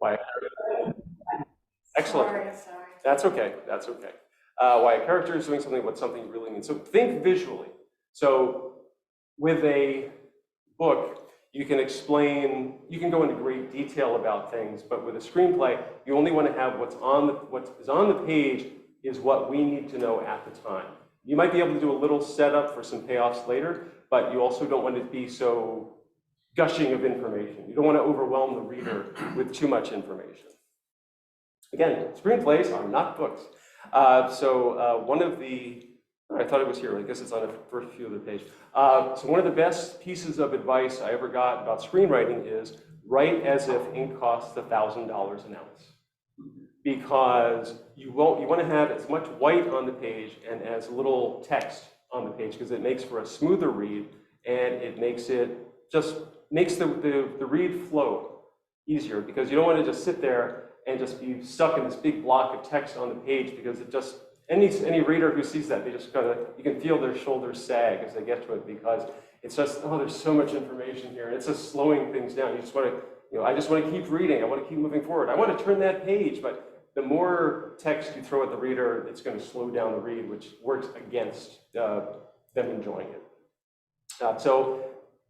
Why? Excellent. Sorry. That's okay. That's okay. Why a character is doing something, what something really means. So think visually. So with a book, you can explain, you can go into great detail about things, but with a screenplay, you only want to have what is on the page is what we need to know at the time. You might be able to do a little setup for some payoffs later, but you also don't want it to be so gushing of information. You don't want to overwhelm the reader with too much information. Again, screenplays are not books. One of the, I thought it was here, I guess it's on the first few of the page. So one of the best pieces of advice I ever got about screenwriting is write as if ink costs $1,000 an ounce. Because you want to have as much white on the page and as little text on the page because it makes for a smoother read and it makes the read flow easier because you don't want to just sit there and just be stuck in this big block of text on the page because it just, any reader who sees that, they just kind of, you can feel their shoulders sag as they get to it because it's just, oh, there's so much information here. And it's just slowing things down. You just want to, I just want to keep reading. I want to keep moving forward. I want to turn that page, but the more text you throw at the reader, it's going to slow down the read, which works against them enjoying it. So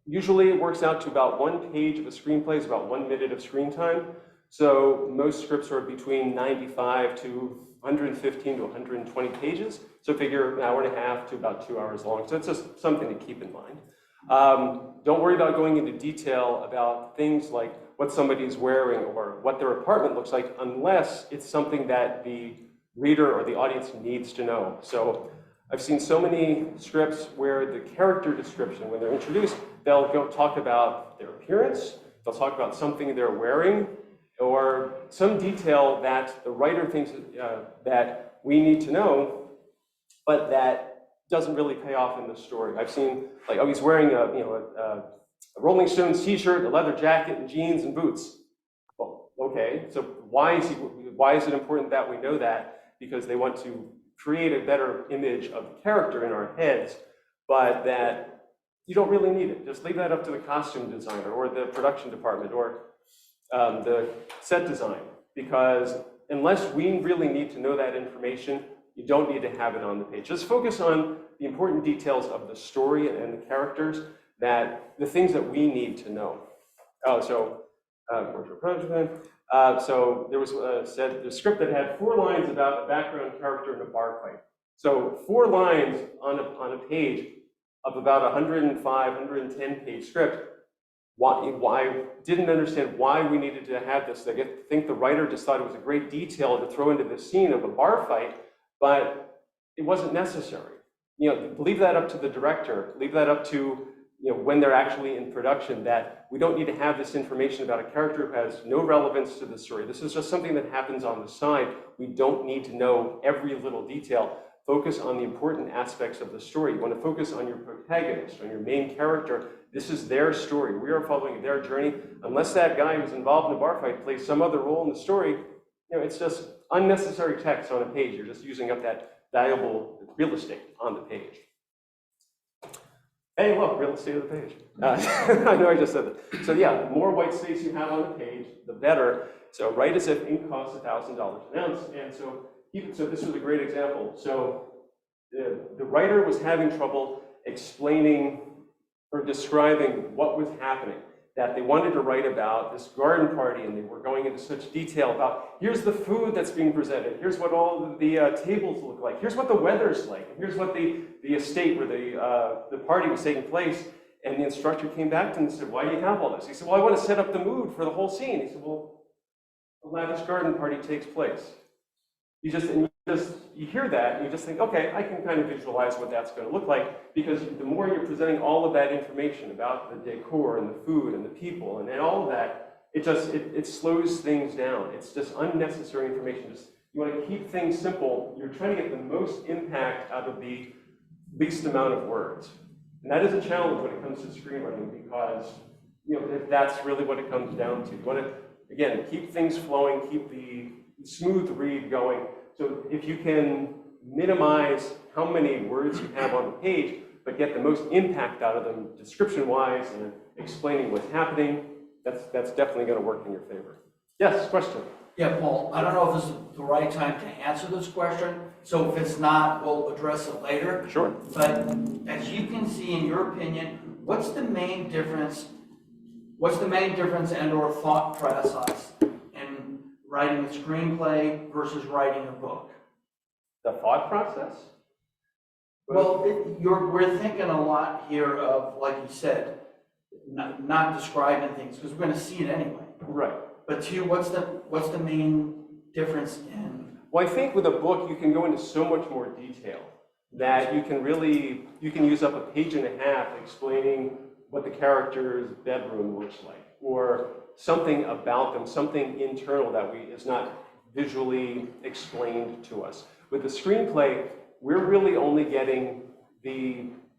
usually it works out to about 1 page of a screenplay is about 1 minute of screen time. So most scripts are between 95 to 115 to 120 pages. So figure an hour and a half to about 2 hours long. So it's just something to keep in mind. Don't worry about going into detail about things like what somebody's wearing or what their apartment looks like unless it's something that the reader or the audience needs to know. So I've seen so many scripts where the character description, when they're introduced, they'll go talk about their appearance, they'll talk about something they're wearing, or some detail that the writer thinks that we need to know, but that doesn't really pay off in the story. I've seen, like, oh, he's wearing a Rolling Stones t-shirt, a leather jacket, and jeans and boots. Well, okay, so why is it important that we know that? Because they want to create a better image of the character in our heads, but that you don't really need it. Just leave that up to the costume designer or the production department or the set design, because unless we really need to know that information, you don't need to have it on the page. Just focus on the important details of the story and the characters, the things that we need to know. Oh, so so there was the script that had 4 lines about a background character in a bar fight. So 4 lines on a page of about 105, 110 page script. Why didn't understand why we needed to have this. I think the writer just thought it was a great detail to throw into the scene of a bar fight, but it wasn't necessary. Leave that up to the director. Leave that up to when they're actually in production, that we don't need to have this information about a character who has no relevance to the story. This is just something that happens on the side. We don't need to know every little detail. Focus on the important aspects of the story. You want to focus on your protagonist, on your main character. This is their story. We are following their journey. Unless that guy who's involved in a bar fight plays some other role in the story, it's just unnecessary text on a page. You're just using up that valuable real estate on the page. Hey, look, real estate of the page. I know I just said that. So yeah, the more white space you have on the page, the better. So write as if ink costs $1,000 an ounce. And so this was a great example. So the writer was having trouble explaining or describing what was happening, that they wanted to write about this garden party, and they were going into such detail about, here's the food that's being presented, here's what all of the tables look like, here's what the weather's like, and here's what the estate where the party was taking place. And the instructor came back to him and said, why do you have all this? He said, well, I want to set up the mood for the whole scene. He said, well, a lavish garden party takes place. You hear that, and you just think, okay, I can kind of visualize what that's going to look like, because the more you're presenting all of that information about the decor and the food and the people and all of that, it slows things down. It's just unnecessary information. You want to keep things simple. You're trying to get the most impact out of the least amount of words. And that is a challenge when it comes to screenwriting, because that's really what it comes down to. You want to, again, keep things flowing, keep the smooth read going. So if you can minimize how many words you have on the page, but get the most impact out of them description-wise and explaining what's happening, that's definitely going to work in your favor. Yes, question. Yeah, Paul, I don't know if this is the right time to answer this question, so if it's not, we'll address it later. Sure. But as you can see, in your opinion, what's the main difference and or thought process in writing a screenplay versus writing a book? The thought process? Well, we're thinking a lot here of, like you said, not describing things, because we're going to see it anyway. Right. But to you, what's the main difference in? Well, I think with a book, you can go into so much more detail that you can use up a page and a half explaining what the character's bedroom looks like, or something about them, something internal that is not visually explained to us. With the screenplay, we're really only getting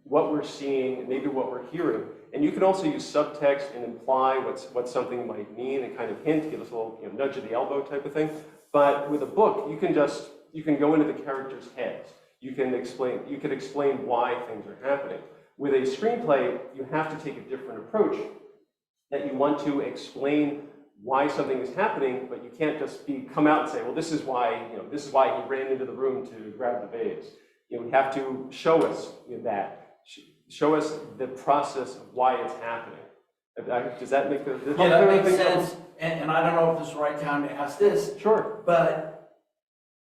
what we're seeing, maybe what we're hearing. And you can also use subtext and imply what something might mean and kind of hint, give us a little nudge of the elbow type of thing. But with a book, you can go into the characters' heads. You could explain why things are happening. With a screenplay, you have to take a different approach, that you want to explain why something is happening, but you can't just come out and say, well, this is why he ran into the room to grab the vase. We have to show us that. Show us the process of why it's happening. Does that make the Yeah, that makes sense. And I don't know if this is the right time to ask this. Sure. But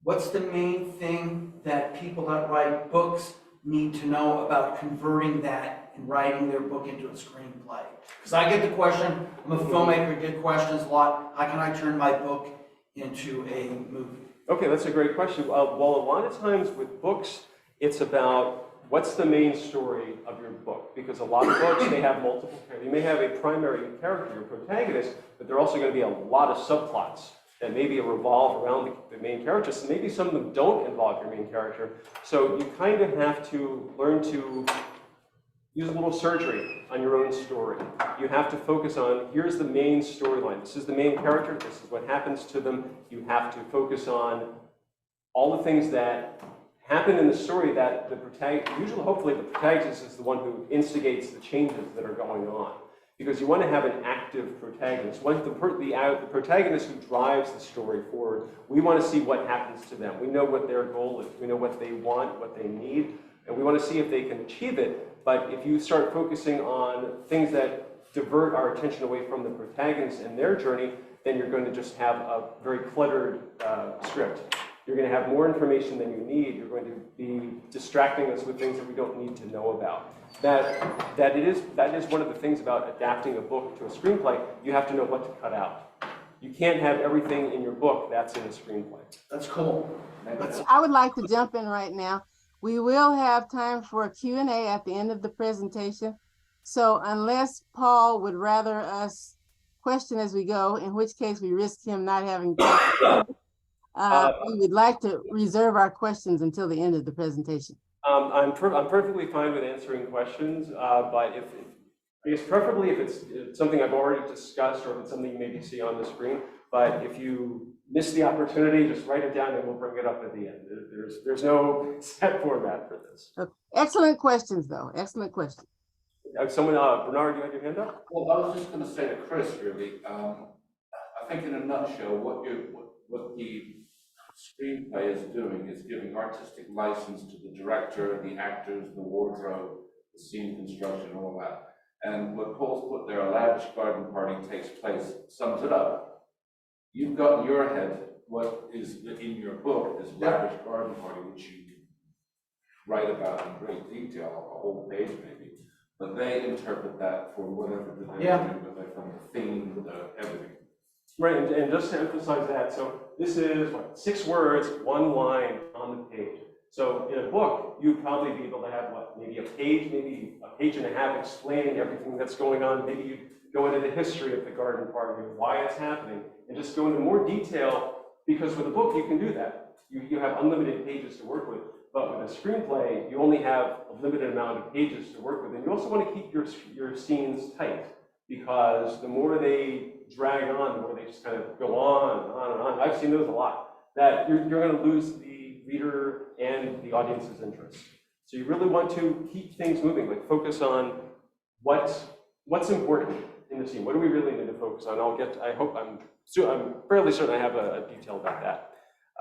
what's the main thing that people that write books need to know about converting that and writing their book into a screenplay? Because I get the question, I'm a filmmaker, get questions a lot. How can I turn my book into a movie? Okay, that's a great question. Well, a lot of times with books, it's about what's the main story of your book? Because a lot of books, they have multiple characters. You may have a primary character, your protagonist, but there are also going to be a lot of subplots that maybe revolve around the main character. So maybe some of them don't involve your main character. So you kind of have to learn to use a little surgery on your own story. You have to focus on, here's the main storyline. This is the main character. This is what happens to them. You have to focus on all the things that happen in the story that the protagonist, usually, hopefully, the protagonist is the one who instigates the changes that are going on. Because you want to have an active protagonist. The protagonist who drives the story forward, we want to see what happens to them. We know what their goal is. We know what they want, what they need, and we want to see if they can achieve it. But if you start focusing on things that divert our attention away from the protagonist and their journey, then you're going to just have a very cluttered script. You're going to have more information than you need. You're going to be distracting us with things that we don't need to know about. That is one of the things about adapting a book to a screenplay. You have to know what to cut out. You can't have everything in your book that's in a screenplay. That's cool. I would like to jump in right now. We will have time for a Q&A at the end of the presentation. So unless Paul would rather us question as we go, in which case we risk him not having time. We would like to reserve our questions until the end of the presentation. I'm perfectly fine with answering questions, but I guess preferably if it's something I've already discussed or if it's something you maybe see on the screen. But if you miss the opportunity, just write it down and we'll bring it up at the end. There's no set format for this. Okay. Excellent questions, though. Excellent questions. Bernard, you had your hand up? Well, I was just going to say to Chris, really, I think in a nutshell, what the screenplay is doing is giving artistic license to the director, the actors, the wardrobe, the scene construction, all that. And what Paul's put there, a lavish garden party takes place, sums it up. You've got in your head what is in your book, this lavish garden party, which you write about in great detail, a whole page maybe. But they interpret that for whatever they're doing, from the theme to everything. Right, and just to emphasize that, so this is 6 words, 1 line on the page. So in a book, you'd probably be able to have maybe a page and a half explaining everything that's going on. Maybe you go into the history of the garden party, why it's happening, and just go into more detail, because with a book, you can do that. You have unlimited pages to work with, but with a screenplay, you only have a limited amount of pages to work with, and you also want to keep your scenes tight, because the more they drag on, the more they just kind of go on and on and on. I've seen those a lot. That you're going to lose the reader and the audience's interest. So you really want to keep things moving, like focus on what's important. in the scene? What do we really need to focus on? I'm fairly certain I have a detail about that.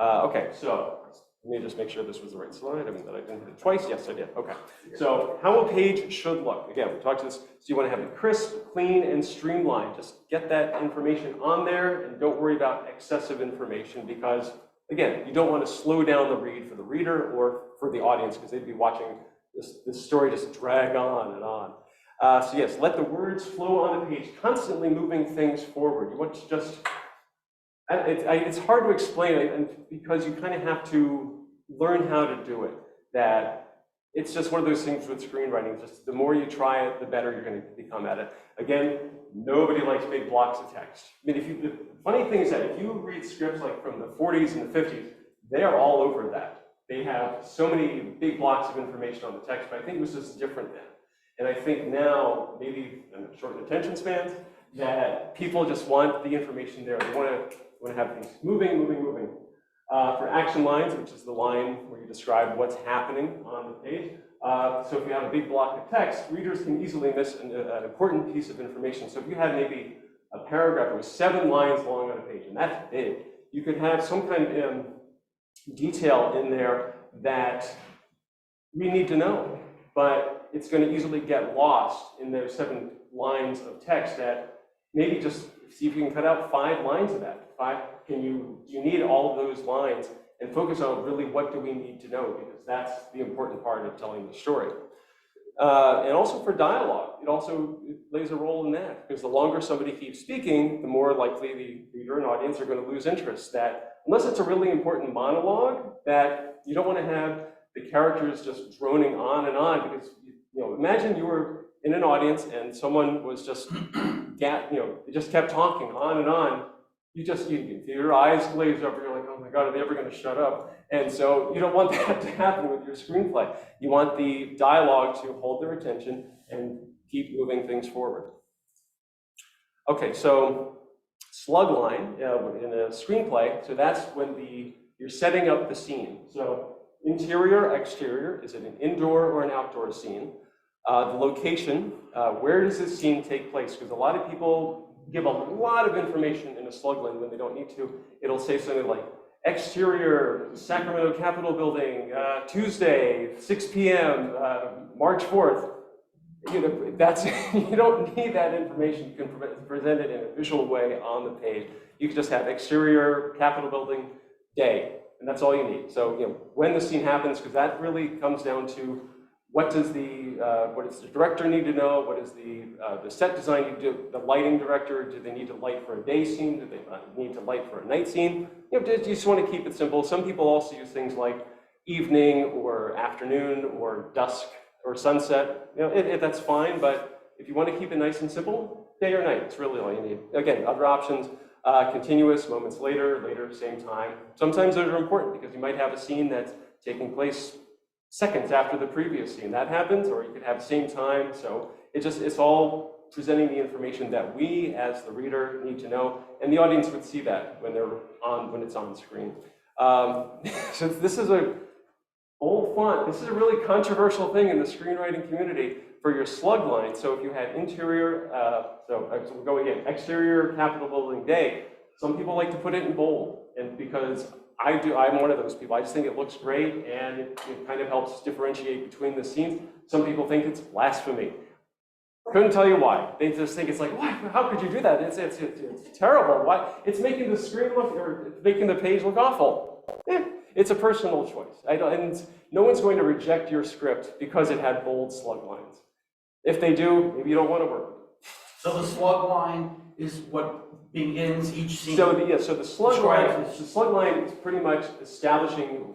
Okay, so let me just make sure this was the right slide. I mean, that I didn't hit it twice. Yes, I did. Okay. So how a page should look. Again, we talked to this. So you want to have it crisp, clean, and streamlined. Just get that information on there and don't worry about excessive information because, again, you don't want to slow down the read for the reader or for the audience because they'd be watching this story just drag on and on. So yes, let the words flow on the page, constantly moving things forward. You want to just, it's hard to explain and because you kind of have to learn how to do it. That it's just one of those things with screenwriting, just the more you try it, the better you're going to become at it. Again, nobody likes big blocks of text. I mean, the funny thing is that if you read scripts like from the 40s and the 50s, they are all over that. They have so many big blocks of information on the text, but I think it was just different then. And I think now, maybe short attention spans, that people just want the information there. They want to have things moving. For action lines, which is the line where you describe what's happening on the page. So if you have a big block of text, readers can easily miss an important piece of information. So if you had maybe a paragraph that was 7 lines long on a page, and that's big, you could have some kind of detail in there that we need to know, but it's going to easily get lost in those 7 lines of text that maybe just see if you can cut out 5 lines of that. You need all of those lines and focus on really what do we need to know because that's the important part of telling the story. And also for dialogue, it plays a role in that because the longer somebody keeps speaking, the more likely the reader and audience are going to lose interest. That unless it's a really important monologue, that you don't want to have the characters just droning on and on because imagine you were in an audience and someone was just they just kept talking on and on. Your eyes glaze over, you're like, oh my God, are they ever going to shut up? And so you don't want that to happen with your screenplay. You want the dialogue to hold their attention and keep moving things forward. Okay, so slugline in a screenplay, so that's when you're setting up the scene. So interior, exterior, is it an indoor or an outdoor scene? The location, where does this scene take place? Because a lot of people give a lot of information in a slugline when they don't need to. It'll say something like, exterior, Sacramento Capitol building, Tuesday, 6 p.m., March 4th. You don't need that information. You can present it in a visual way on the page. You can just have exterior, Capitol building, day, and that's all you need. So, when the scene happens, because that really comes down to what does what does the director need to know? What does the set design need to do? The lighting director, do they need to light for a day scene? Do they need to light for a night scene? You just want to keep it simple. Some people also use things like evening or afternoon or dusk or sunset. That's fine, but if you want to keep it nice and simple, day or night, it's really all you need. Again, other options, continuous, moments later, same time. Sometimes those are important because you might have a scene that's taking place seconds after the previous scene. That happens, or you could have the same time. So it's all presenting the information that we, as the reader, need to know, and the audience would see that when it's on screen. So this is a bold font. This is a really controversial thing in the screenwriting community for your slug line. So if you had interior, so we'll go again, exterior, Capitol building, day. Some people like to put it in bold, and because I'm one of those people. I just think it looks great and it kind of helps differentiate between the scenes. Some people think it's blasphemy. Couldn't tell you why. They just think it's like, what? How could you do that? It's terrible. Why? It's making the screen look, or it's making the page look awful. It's a personal choice. And no one's going to reject your script because it had bold slug lines. If they do, maybe you don't want to work with it. So the slug line is what begins each scene. So the slug line is pretty much establishing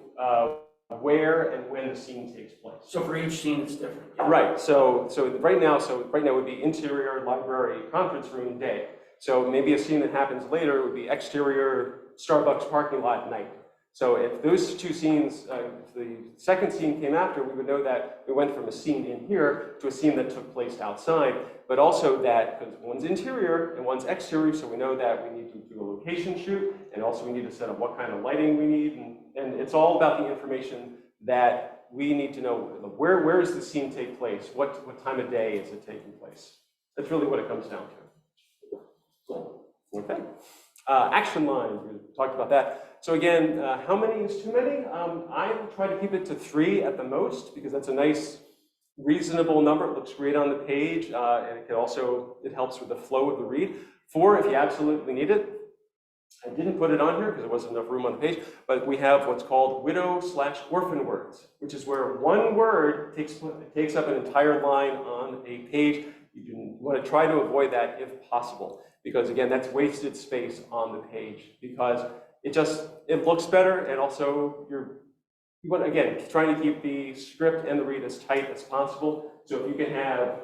where and when the scene takes place. So for each scene, it's different. Yeah. Right. So right now would be interior, library, conference room, day. So maybe a scene that happens later would be exterior, Starbucks parking lot, night. So if those two scenes, if the second scene came after, we would know that we went from a scene in here to a scene that took place outside, but also that, because one's interior and one's exterior, so we know that we need to do a location shoot, and also we need to set up what kind of lighting we need, and it's all about the information that we need to know. Where does the scene take place? What time of day is it taking place? That's really what it comes down to. Okay. Action lines, we talked about that. So again, how many is too many? I try to keep it to 3 at the most, because that's a nice, reasonable number. It looks great on the page, and it can also, it helps with the flow of the read. 4 if you absolutely need it. I didn't put it on here because there wasn't enough room on the page, but we have what's called widow/orphan words, which is where one word takes up an entire line on a page. You want to try to avoid that if possible, because again, that's wasted space on the page, because it looks better, and also you want, again, trying to keep the script and the read as tight as possible. So if you can have,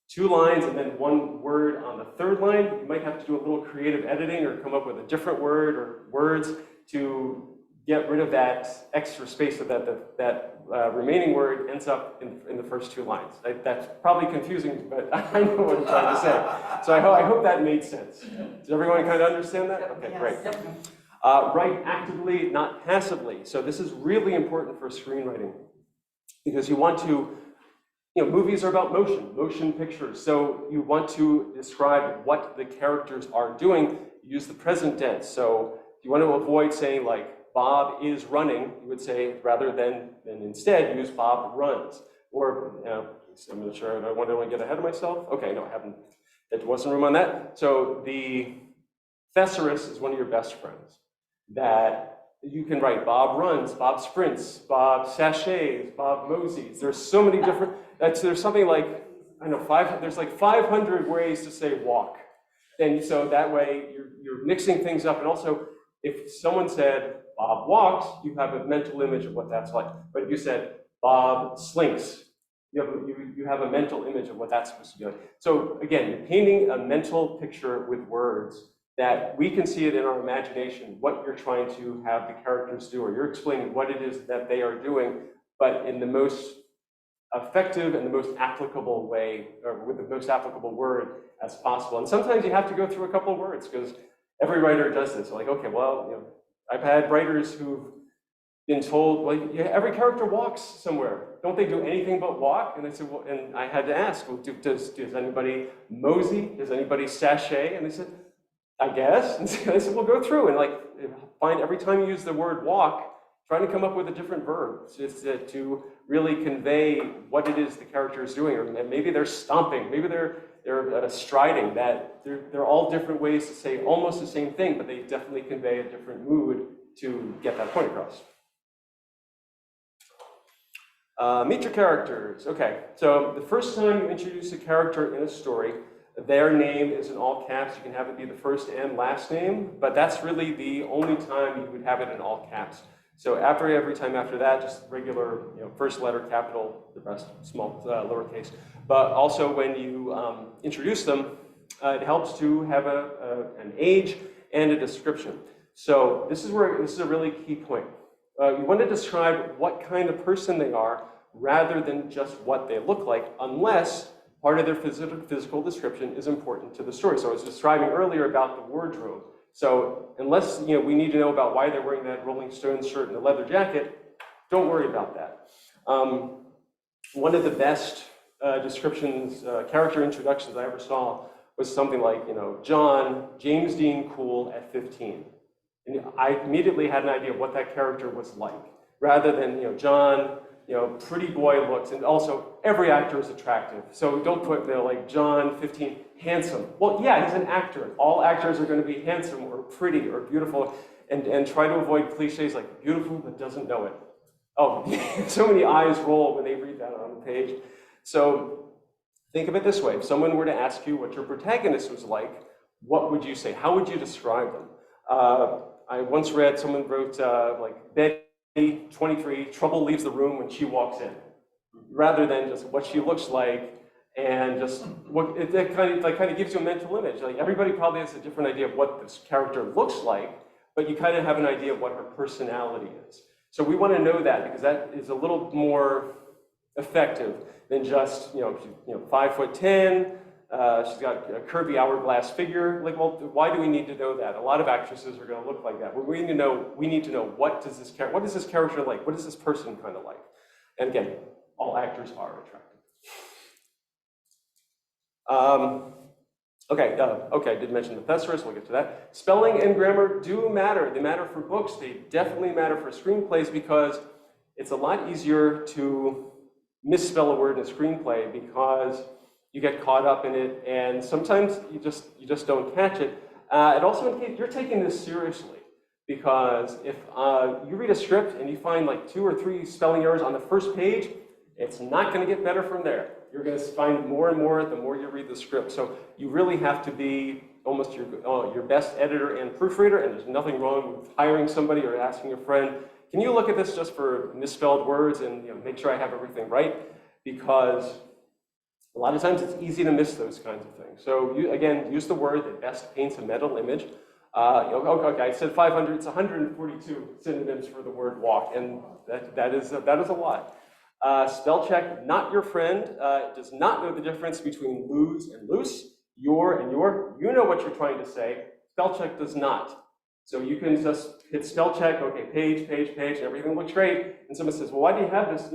2 lines and then 1 word on the 3rd line, you might have to do a little creative editing or come up with a different word or words to get rid of that extra space so that that remaining word ends up in the first 2 lines. That's probably confusing, but I know what I'm trying to say. So I hope that made sense. Does everyone kind of understand that? Okay, great. Write actively, not passively. So this is really important for screenwriting, because you want to, movies are about motion pictures. So you want to describe what the characters are doing. Use the present tense. So if you want to avoid saying like, Bob is running, you would say, rather than instead, use Bob runs. Or, I'm not sure, I want to get ahead of myself. Okay, no, I haven't, there wasn't room on that. So the Thesaurus is one of your best friends. That you can write Bob runs, Bob sprints, Bob sachets, Bob moseys. There's so many different, there's something like, I know, there's like 500 ways to say walk. And so that way you're mixing things up. And also, if someone said Bob walks, you have a mental image of what that's like. But if you said Bob slinks, you have a mental image of what that's supposed to be like. So again, you're painting a mental picture with words that we can see it in our imagination, what you're trying to have the characters do, or you're explaining what it is that they are doing, but in the most effective and the most applicable way, or with the most applicable word as possible. And sometimes you have to go through a couple of words, because every writer does this. Like, okay, well, I've had writers who've been told, well, every character walks somewhere. Don't they do anything but walk? And I said, well, and I had to ask, well, does anybody mosey? Does anybody sachet? And they said, I guess. And I said, well, go through and find every time you use the word walk, trying to come up with a different verb to really convey what it is the character is doing. Or maybe they're stomping, maybe they're striding. That they're all different ways to say almost the same thing, but they definitely convey a different mood to get that point across. Meet your characters. Okay, so the first time you introduce a character in a story, their name is in all caps. You can have it be the first and last name, but that's really the only time you would have it in all caps. So every time after that, just regular, first letter capital, the rest small lowercase. But also when you introduce them, it helps to have an age and a description. So this is a really key point. You want to describe what kind of person they are rather than just what they look like, unless part of their physical description is important to the story. So I was describing earlier about the wardrobe. So unless we need to know about why they're wearing that Rolling Stones shirt and the leather jacket, don't worry about that. One of the best descriptions, character introductions I ever saw was something like, John, James Dean Cool at 15. And I immediately had an idea of what that character was like, rather than, John, pretty boy looks, and also every actor is attractive. So don't put like John 15, handsome. Well, yeah, he's an actor. All actors are going to be handsome or pretty or beautiful, and try to avoid cliches like beautiful but doesn't know it. Oh, so many eyes roll when they read that on the page. So think of it this way. If someone were to ask you what your protagonist was like, what would you say? How would you describe them? I once read, someone wrote like Betty, 23, trouble leaves the room when she walks in, rather than just what she looks like, and just what that kind of gives you a mental image. Like everybody probably has a different idea of what this character looks like, but you kind of have an idea of what her personality is. So we want to know that, because that is a little more effective than just 5'10". She's got a curvy hourglass figure. Like, well, why do we need to know that? A lot of actresses are going to look like that. We need to know what is this character like? What is this person kind of like? And again, all actors are attractive. Okay, I did mention the Thesaurus, we'll get to that. Spelling and grammar do matter. They matter for books, they definitely matter for screenplays because it's a lot easier to misspell a word in a screenplay because you get caught up in it and sometimes you just don't catch it. It also indicates you're taking this seriously because if you read a script and you find like 2 or 3 spelling errors on the first page, it's not going to get better from there. You're going to find more and more the more you read the script. So you really have to be almost your best editor and proofreader, and there's nothing wrong with hiring somebody or asking a friend, can you look at this just for misspelled words and make sure I have everything right? Because a lot of times it's easy to miss those kinds of things. So you, again, use the word that best paints a mental image. Okay, I said 500, it's 142 synonyms for the word walk, and that is a lot. Spell check, not your friend, does not know the difference between lose and loose, your and your. You know what you're trying to say. Spell check does not. So you can just hit spell check, okay, page, and everything looks great. And someone says, well, why do you have this?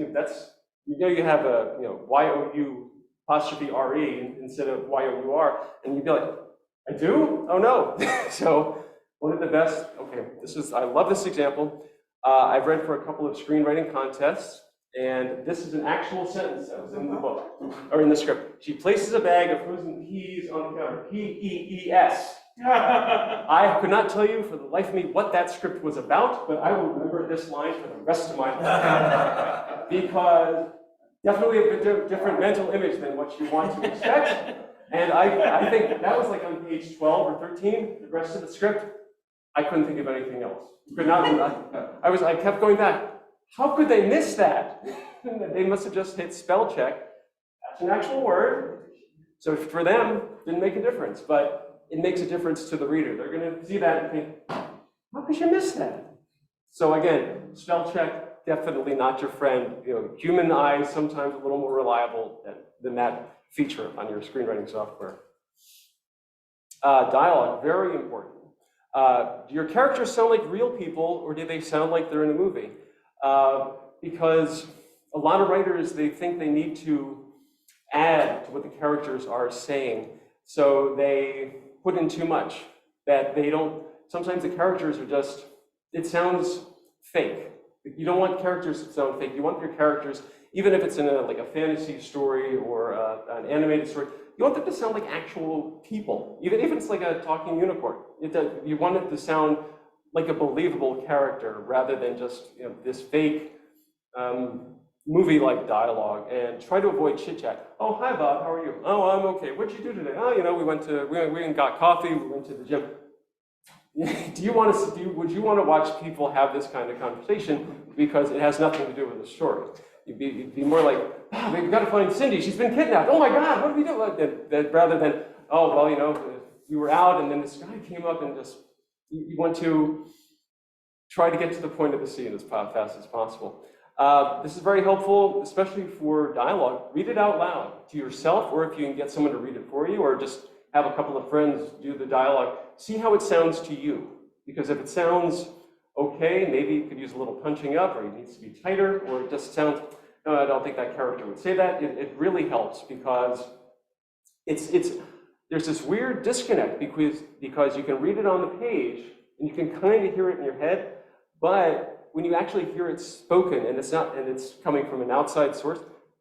You have a Y-O-U apostrophe R-E instead of Y-O-U-R. And you'd be like, I do? Oh no. So one of the best, okay, I love this example. I've read for a couple of screenwriting contests. And this is an actual sentence that was in the book, or in the script. She places a bag of frozen peas on the counter, P-E-E-S. I could not tell you for the life of me what that script was about, but I will remember this line for the rest of my life. Because definitely a bit different mental image than what you want to expect. And I think that was like on page 12 or 13, the rest of the script. I couldn't think of anything else. I kept going back. How could they miss that? They must have just hit spell check. That's an actual word. So for them, it didn't make a difference, but it makes a difference to the reader. They're going to see that and think, how could you miss that? So again, spell check, definitely not your friend. Human eyes sometimes a little more reliable than that feature on your screenwriting software. Dialogue, very important. Do your characters sound like real people or do they sound like they're in a movie? Because a lot of writers, they think they need to add to what the characters are saying. So they put in too much that they don't, sometimes the characters are just, it sounds fake. You don't want characters to sound fake. You want your characters, even if it's in like a fantasy story or an animated story, you want them to sound like actual people. Even if it's like a talking unicorn. You want it to sound like a believable character rather than just this fake movie-like dialogue, and try to avoid chit-chat. Oh, hi Bob, how are you? Oh, I'm okay. What'd you do today? Oh, we went and got coffee, we went to the gym. Would you want to watch people have this kind of conversation because it has nothing to do with the story? You'd be more like, oh, we've got to find Cindy, she's been kidnapped. Oh my God, what do we do? Rather than, oh, well, we were out and then this guy came up and just, you want to try to get to the point of the scene as fast as possible. This is very helpful, especially for dialogue. Read it out loud to yourself, or if you can get someone to read it for you, or just have a couple of friends do the dialogue. See how it sounds to you. Because if it sounds okay, maybe you could use a little punching up, or it needs to be tighter, or it just sounds, no, I don't think that character would say that. It really helps because there's this weird disconnect because you can read it on the page and you can kind of hear it in your head, but when you actually hear it spoken and it's coming from an outside source,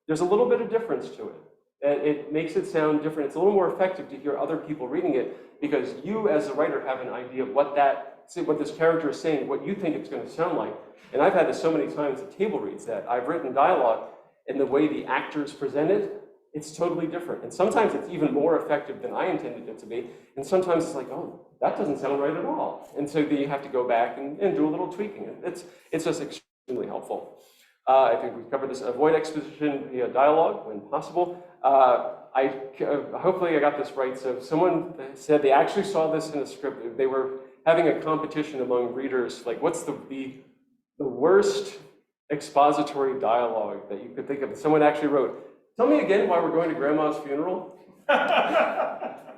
there's a little bit of difference to it. And it makes it sound different. It's a little more effective to hear other people reading it because you as a writer have an idea of what this character is saying, what you think it's going to sound like. And I've had this so many times at table reads that I've written dialogue and the way the actors present it, it's totally different. And sometimes it's even more effective than I intended it to be. And sometimes it's like, oh, that doesn't sound right at all. And so then you have to go back and do a little tweaking. It's just extremely helpful. I think we've covered this. Avoid exposition via dialogue when possible. Hopefully I got this right. So someone said they actually saw this in a script. They were having a competition among readers, like what's the worst expository dialogue that you could think of. Someone actually wrote, tell me again why we're going to grandma's funeral.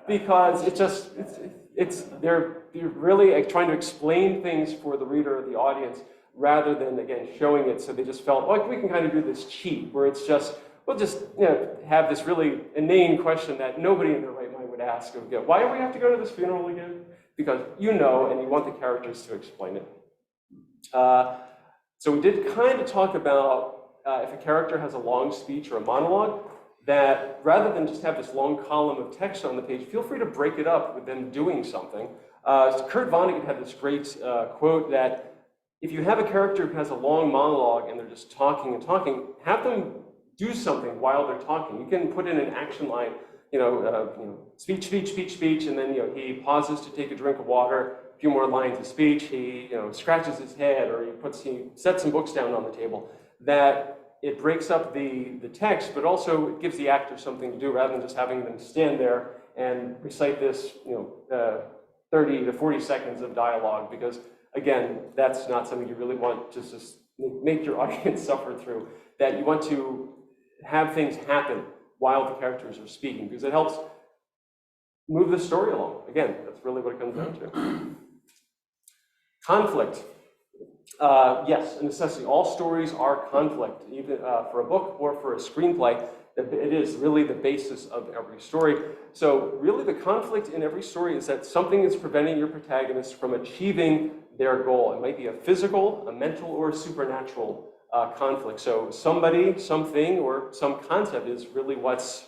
Because they're really trying to explain things for the reader or the audience rather than, again, showing it. So they just felt like we can kind of do this cheat where it's just, we'll just have this really inane question that nobody in their right mind would ask, why do we have to go to this funeral again? Because you know, and you want the characters to explain it. So we did kind of talk about if a character has a long speech or a monologue, that rather than just have this long column of text on the page, feel free to break it up with them doing something. Kurt Vonnegut had this great quote that if you have a character who has a long monologue and they're just talking and talking, have them do something while they're talking. You can put in an action line, speech, speech, speech, speech, and then he pauses to take a drink of water, a few more lines of speech, he scratches his head, or he sets some books down on the table. That it breaks up the text, but also it gives the actor something to do rather than just having them stand there and recite this 30 to 40 seconds of dialogue, because again, that's not something you really want to just make your audience suffer through. That you want to have things happen while the characters are speaking, because it helps move the story along. Again, that's really what it comes down to. Conflict. Yes, a necessity. All stories are conflict, even for a book or for a screenplay. It is really the basis of every story. So really the conflict in every story is that something is preventing your protagonist from achieving their goal. It might be a physical, a mental, or a supernatural conflict. So somebody, something, or some concept is really what's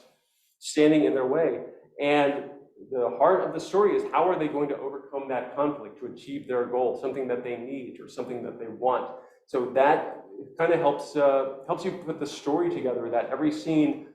standing in their way. And the heart of the story is how are they going to overcome that conflict to achieve their goal, something that they need or something that they want. So that kind of helps you put the story together, that every scene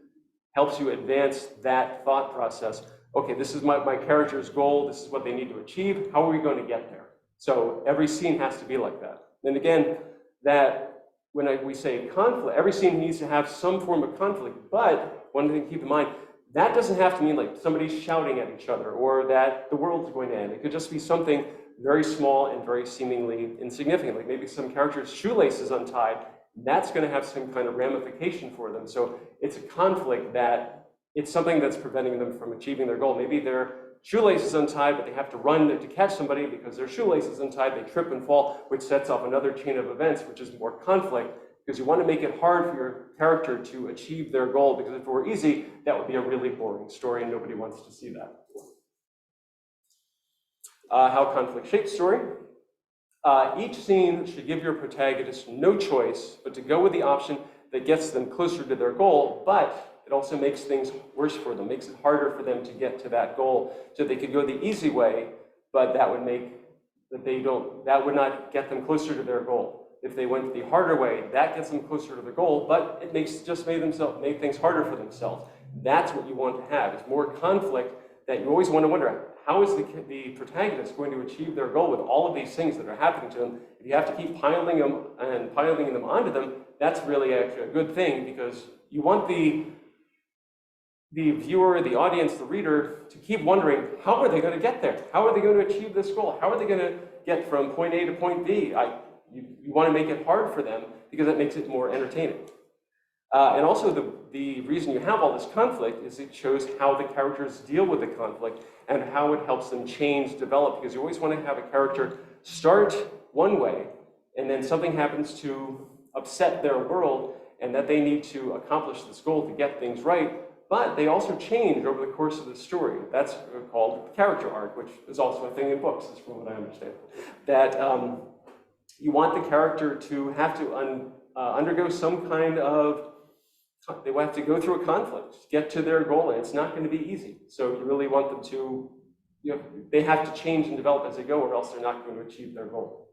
helps you advance that thought process. Okay, this is my character's goal, this is what they need to achieve, how are we going to get there? So every scene has to be like that. And again, that when we say conflict, every scene needs to have some form of conflict, but one thing to keep in mind, that doesn't have to mean like somebody's shouting at each other or that the world's going to end. It could just be something very small and very seemingly insignificant, like maybe some character's shoelace is untied. That's going to have some kind of ramification for them. So it's a conflict that it's something that's preventing them from achieving their goal. Maybe their shoelace is untied, but they have to run to catch somebody because their shoelace is untied. They trip and fall, which sets off another chain of events, which is more conflict, because you want to make it hard for your character to achieve their goal, because if it were easy, that would be a really boring story and nobody wants to see that. How conflict shapes story. Each scene should give your protagonist no choice but to go with the option that gets them closer to their goal, but it also makes things worse for them, makes it harder for them to get to that goal. So they could go the easy way, but that would not get them closer to their goal. If they went the harder way, that gets them closer to the goal, but it made things harder for themselves. That's what you want to have. It's more conflict that you always want to wonder, how is the protagonist going to achieve their goal with all of these things that are happening to them? If you have to keep piling them onto them, that's really actually a good thing, because you want the viewer, the audience, the reader to keep wondering, how are they going to get there? How are they going to achieve this goal? How are they going to get from point A to point B? You want to make it hard for them because it makes it more entertaining. And also the reason you have all this conflict is it shows how the characters deal with the conflict and how it helps them change, develop, because you always want to have a character start one way and then something happens to upset their world and that they need to accomplish this goal to get things right, but they also change over the course of the story. That's called character arc, which is also a thing in books, is from what I understand. That you want the character to have to undergo some kind of, they will have to go through a conflict, get to their goal, and it's not going to be easy. So you really want them to, they have to change and develop as they go, or else they're not going to achieve their goal.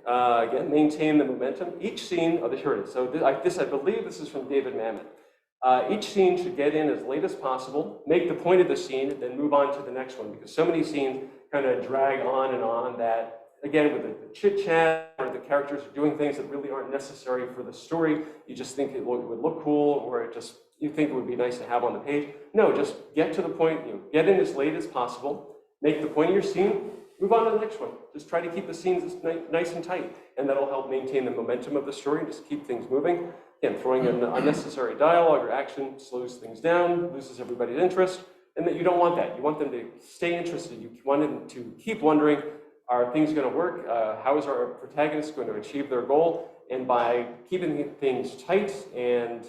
Again, maintain the momentum. Each scene, here it is. So I believe this is from David Mamet. Each scene should get in as late as possible, make the point of the scene, then move on to the next one, because so many scenes kind of drag on and on that, again, with the chit-chat, or the characters are doing things that really aren't necessary for the story, you just think it would look cool, or you think it would be nice to have on the page. No, just get to the point, get in as late as possible, make the point of your scene, move on to the next one. Just try to keep the scenes nice and tight, and that'll help maintain the momentum of the story and just keep things moving. Again, throwing in unnecessary dialogue or action slows things down, loses everybody's interest, and that you don't want that. You want them to stay interested. You want them to keep wondering, are things going to work? How is our protagonist going to achieve their goal? And by keeping things tight and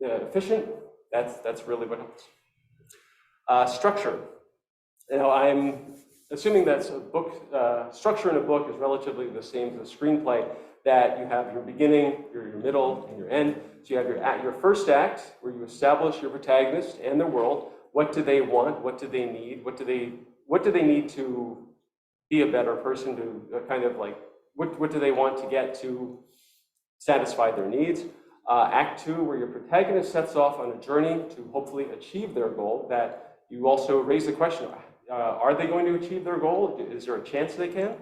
efficient, that's really what helps. Structure. Now, I'm assuming that a book, structure in a book is relatively the same as a screenplay, that you have your beginning, your middle, and your end. So you have your first act, where you establish your protagonist and their world. What do they want? What do they need? What do they need to be a better person, to kind of like, what do they want to get to satisfy their needs? Act 2, where your protagonist sets off on a journey to hopefully achieve their goal, that you also raise the question, are they going to achieve their goal? Is there a chance they can?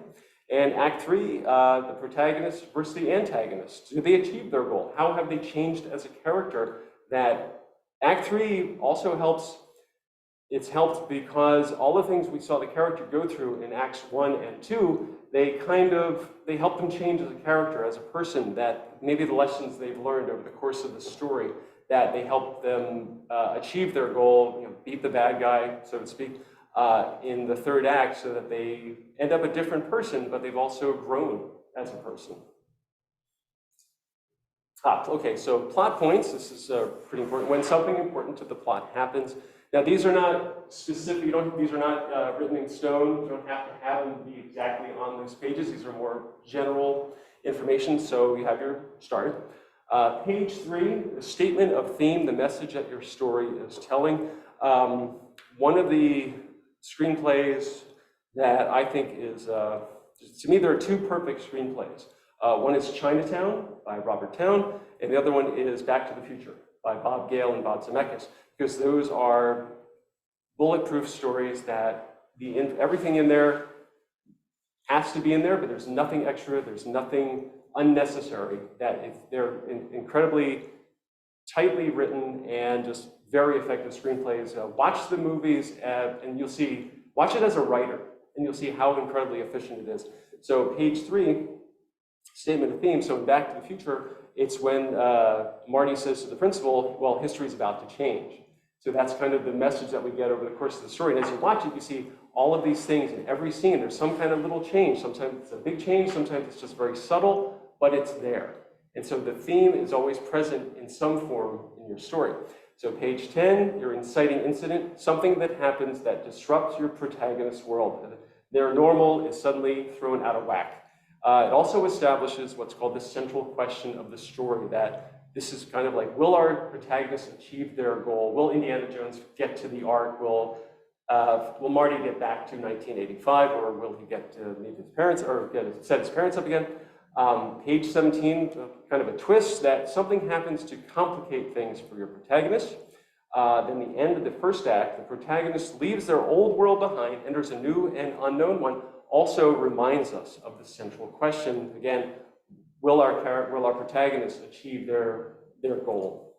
And Act 3, the protagonist versus the antagonist. Do they achieve their goal? How have they changed as a character? That Act 3 also helps. It's helped because all the things we saw the character go through in Acts 1 and 2, they help them change as a character, as a person, that maybe the lessons they've learned over the course of the story, that they help them achieve their goal, beat the bad guy, so to speak, in the third act, so that they end up a different person, but they've also grown as a person. Okay, so plot points. This is pretty important. When something important to the plot happens. Now, these are not specific. These are not written in stone. You don't have to have them be exactly on those pages. These are more general information. So you have your start. Page 3, the statement of theme, the message that your story is telling. One of the screenplays that I think is, to me, there are two perfect screenplays. One is Chinatown by Robert Towne, and the other one is Back to the Future by Bob Gale and Bob Zemeckis, because those are bulletproof stories that everything in there has to be in there, but there's nothing extra, there's nothing unnecessary, that they're incredibly tightly written and just very effective screenplays. Watch the movies and you'll see, watch it as a writer, and you'll see how incredibly efficient it is. So page 3, statement of theme. So in Back to the Future, it's when Marty says to the principal, well, history's about to change. So that's kind of the message that we get over the course of the story. And as you watch it, you see all of these things in every scene. There's some kind of little change. Sometimes it's a big change. Sometimes it's just very subtle, but it's there. And so the theme is always present in some form in your story. So page 10, your inciting incident, something that happens that disrupts your protagonist's world. Their normal is suddenly thrown out of whack. It also establishes what's called the central question of the story, that this is kind of like, will our protagonists achieve their goal? Will Indiana Jones get to the Ark? Will Marty get back to 1985, or will he get to meet his parents, or set his parents up again? Page 17, kind of a twist, that something happens to complicate things for your protagonist. Then the end of the first act, the protagonist leaves their old world behind, enters a new and unknown one, also reminds us of the central question. Again, will our protagonists achieve their goal?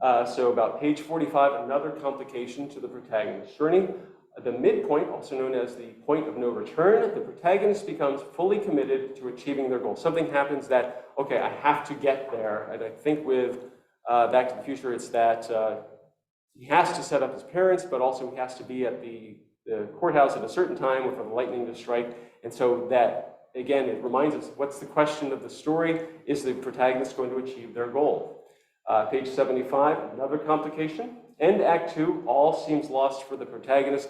So about page 45, another complication to the protagonist's journey. The midpoint, also known as the point of no return, the protagonist becomes fully committed to achieving their goal. Something happens that, okay, I have to get there. And I think with Back to the Future, it's that he has to set up his parents, but also he has to be at the courthouse at a certain time with the lightning to strike. And so that, again, it reminds us, what's the question of the story? Is the protagonist going to achieve their goal? Page 75, another complication. End Act 2, all seems lost for the protagonist.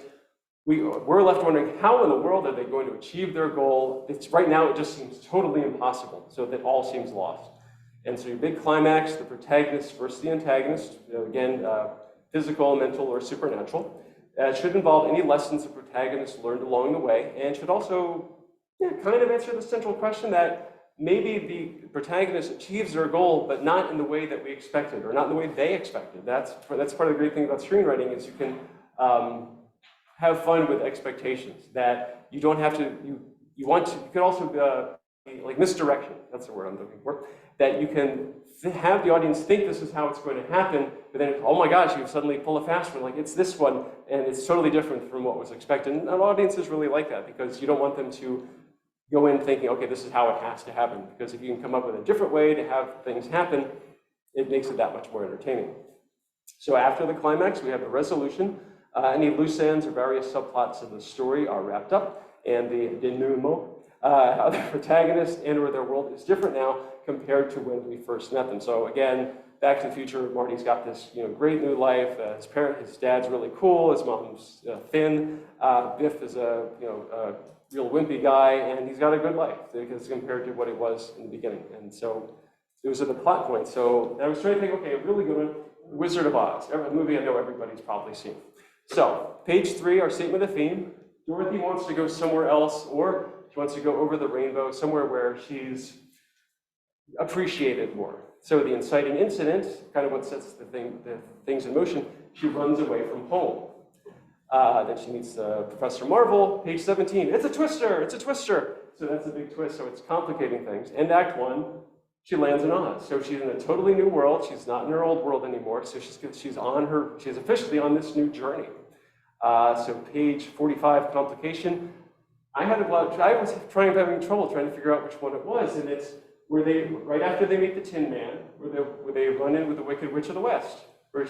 We're left wondering, how in the world are they going to achieve their goal? Right now, it just seems totally impossible, so that all seems lost. And so your big climax, the protagonist versus the antagonist, again, physical, mental, or supernatural. Should involve any lessons the protagonist learned along the way, and should also kind of answer the central question that maybe the protagonist achieves their goal, but not in the way that we expected, or not in the way they expected. That's part of the great thing about screenwriting, is you can have fun with expectations, that you don't have to, you could also be like misdirection, that's the word I'm looking for, that you can have the audience think this is how it's going to happen, but then, oh my gosh, you suddenly pull a fast one, like it's this one, and it's totally different from what was expected. And audiences really like that, because you don't want them to go in thinking, okay, this is how it has to happen, because if you can come up with a different way to have things happen, it makes it that much more entertaining. So after the climax, we have the resolution. Any loose ends or various subplots of the story are wrapped up, and the denouement, how the protagonist and or their world is different now compared to when we first met them. So again, Back to the Future, Marty's got this, great new life. His dad's really cool. His mom's thin. Biff is a real wimpy guy, and he's got a good life because compared to what it was in the beginning. And so those are the plot points. So I was trying to think, okay, a really good one, Wizard of Oz, a movie I know everybody's probably seen. So page 3, our statement of theme. Dorothy wants to go somewhere else, or she wants to go over the rainbow, somewhere where she's appreciated more. So the inciting incident, kind of what sets the things in motion, she runs away from home. Then she meets Professor Marvel, page 17. It's a twister, it's a twister. So that's a big twist, so it's complicating things. And Act 1, she lands in Oz. So she's in a totally new world. She's not in her old world anymore. So she's officially on this new journey. So page 45, complication. I was having trouble trying to figure out which one it was, and it's where they, right after they meet the Tin Man, where they run in with the Wicked Witch of the West, where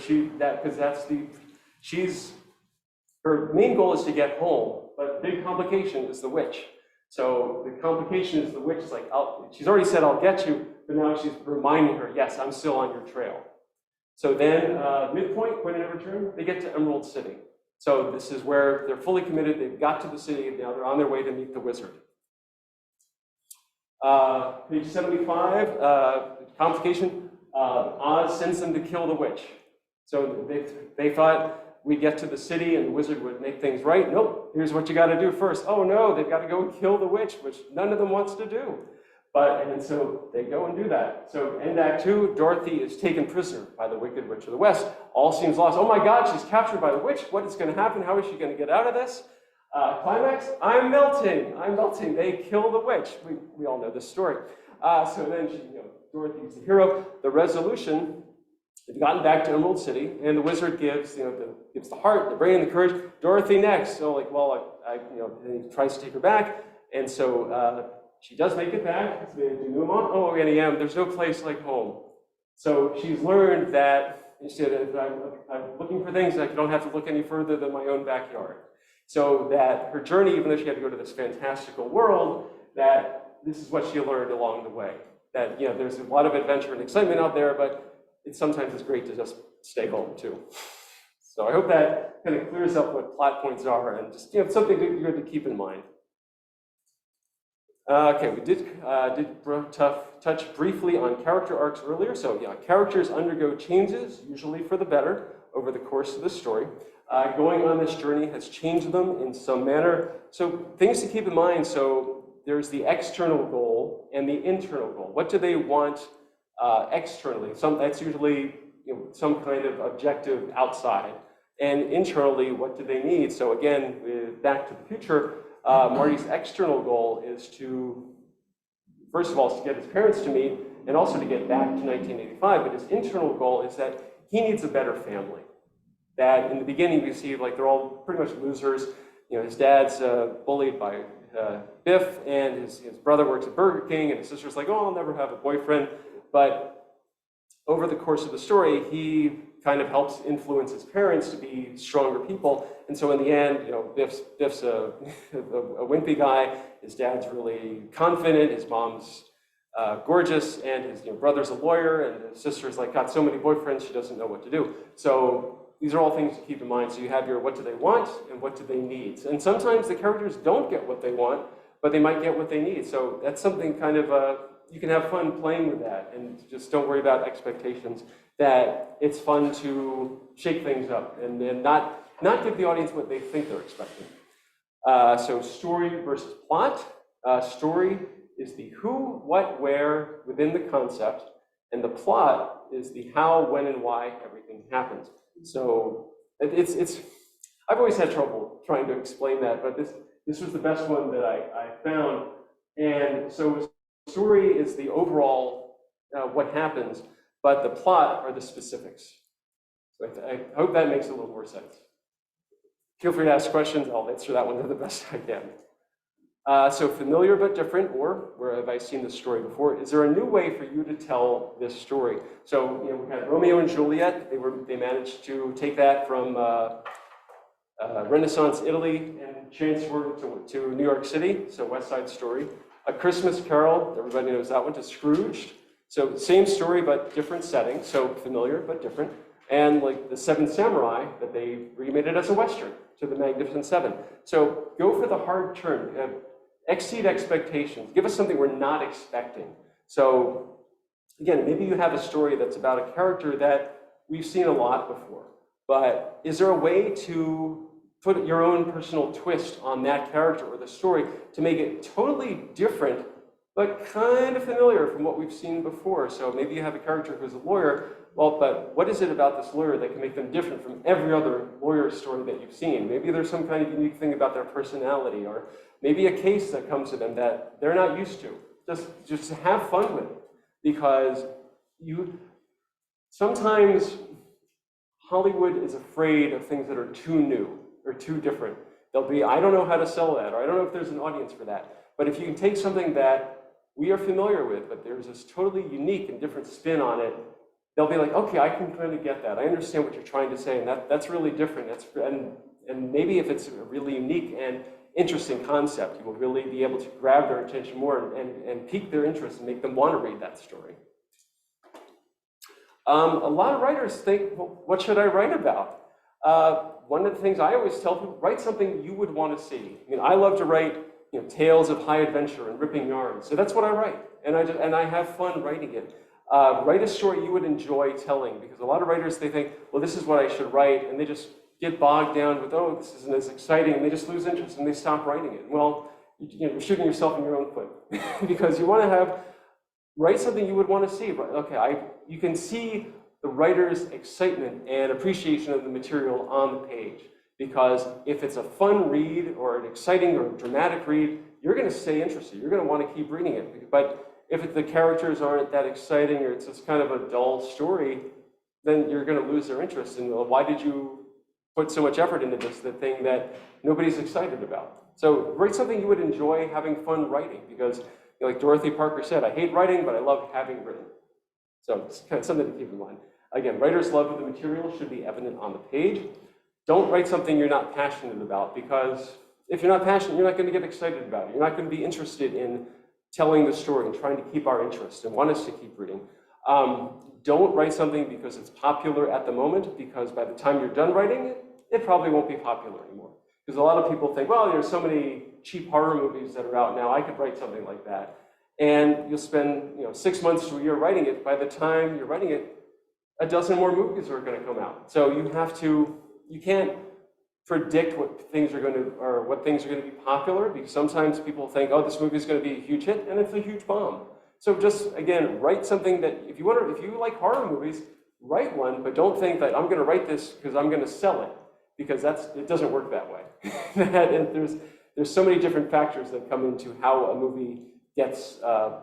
her main goal is to get home, but the big complication is the witch. So the complication is the witch is like, she's already said, I'll get you, but now she's reminding her, yes, I'm still on your trail. So then, midpoint, point of no return, they get to Emerald City. So this is where they're fully committed, they've got to the city, now they're on their way to meet the wizard. Page 75, complication, Oz sends them to kill the witch. So they thought we'd get to the city and the wizard would make things right. Nope, here's what you gotta do first. Oh no, they've gotta go and kill the witch, which none of them wants to do. And so they go and do that. So end Act 2, Dorothy is taken prisoner by the Wicked Witch of the West. All seems lost. Oh my God, she's captured by the witch. What is gonna happen? How is she gonna get out of this? Climax, I'm melting. They kill the witch. We all know this story. So then Dorothy's the hero. The resolution, they've gotten back to Emerald City, and the wizard gives the heart, the brain, the courage. Dorothy next. So and he tries to take her back, and so she does make it back. So they do oh, and there's no place like home. So she's learned that instead of I'm looking for things, I don't have to look any further than my own backyard. So that her journey, even though she had to go to this fantastical world, that this is what she learned along the way. That there's a lot of adventure and excitement out there, but sometimes it's great to just stay home too. So I hope that kind of clears up what plot points are and just something good to keep in mind. Okay, we did touch briefly on character arcs earlier. So yeah, characters undergo changes, usually for the better, over the course of the story. Going on this journey has changed them in some manner. So things to keep in mind. So there's the external goal and the internal goal. What do they want externally? That's usually some kind of objective outside. And internally, what do they need? So again, with Back to the Future, Marty's external goal is to, first of all, to get his parents to meet, and also to get back to 1985. But his internal goal is that he needs a better family. That in the beginning we see they're all pretty much losers. His dad's bullied by Biff, and his brother works at Burger King, and his sister's like, oh, I'll never have a boyfriend. But over the course of the story, he kind of helps influence his parents to be stronger people. And so in the end, Biff's a wimpy guy. His dad's really confident. His mom's gorgeous, and his brother's a lawyer, and his sister's got so many boyfriends she doesn't know what to do. So these are all things to keep in mind. So you have your what do they want and what do they need. And sometimes the characters don't get what they want, but they might get what they need. So that's something kind of, you can have fun playing with that, and just don't worry about expectations. That it's fun to shake things up and not give the audience what they think they're expecting. So story versus plot. Story is the who, what, where within the concept, and the plot is the how, when, and why everything happens. So I've always had trouble trying to explain that, but this was the best one that I found. And so story is the overall what happens, but the plot are the specifics. So I hope that makes a little more sense. Feel free to ask questions. I'll answer that one to the best I can. So familiar but different, or where have I seen this story before? Is there a new way for you to tell this story? So we had Romeo and Juliet. They managed to take that from Renaissance Italy and transfer it to New York City. So West Side Story. A Christmas Carol. Everybody knows that one. To Scrooged. So same story, but different setting, so familiar, but different. And like the Seven Samurai, that they remade it as a Western to the Magnificent Seven. So go for the hard turn, exceed expectations, give us something we're not expecting. So again, maybe you have a story that's about a character that we've seen a lot before, but is there a way to put your own personal twist on that character or the story to make it totally different, but kind of familiar from what we've seen before? So maybe you have a character who's a lawyer, well, but what is it about this lawyer that can make them different from every other lawyer story that you've seen? Maybe there's some kind of unique thing about their personality, or maybe a case that comes to them that they're not used to. Just have fun with it, because sometimes Hollywood is afraid of things that are too new or too different. They'll be, I don't know how to sell that, or I don't know if there's an audience for that. But if you can take something that we are familiar with, but there's this totally unique and different spin on it, they'll be like, okay, I can kind of get that. I understand what you're trying to say, and that's really different. And maybe if it's a really unique and interesting concept, you will really be able to grab their attention more and pique their interest and make them want to read that story. A lot of writers think, well, what should I write about? One of the things I always tell people, write something you would want to see. I mean, I love to write tales of high adventure and ripping yarns. So that's what I write. And I have fun writing it. Write a story you would enjoy telling, because a lot of writers, they think, well, this is what I should write, and they just get bogged down with, oh, this isn't as exciting, and they just lose interest and they stop writing it. Well, you're shooting yourself in your own foot, because you want to write something you would want to see. Okay, you can see the writer's excitement and appreciation of the material on the page, because if it's a fun read or an exciting or dramatic read, you're going to stay interested. You're going to want to keep reading it. But if the characters aren't that exciting, or it's just kind of a dull story, then you're going to lose their interest. And why did you put so much effort into this, the thing that nobody's excited about? So write something you would enjoy having fun writing, because like Dorothy Parker said, I hate writing, but I love having written. So it's kind of something to keep in mind. Again, writer's love of the material should be evident on the page. Don't write something you're not passionate about, because if you're not passionate, you're not going to get excited about it. You're not going to be interested in telling the story and trying to keep our interest and want us to keep reading. Don't write something because it's popular at the moment, because by the time you're done writing it, it probably won't be popular anymore. Because a lot of people think, well, there's so many cheap horror movies that are out now, I could write something like that. And you'll spend 6 months to a year writing it. By the time you're writing it, a dozen more movies are going to come out. So you can't predict what things are going to be popular, because sometimes people think, oh, this movie is going to be a huge hit, and it's a huge bomb. So just, again, write something that, if you like horror movies, write one, but don't think that I'm going to write this because I'm going to sell it, because it doesn't work that way. And there's so many different factors that come into how a movie gets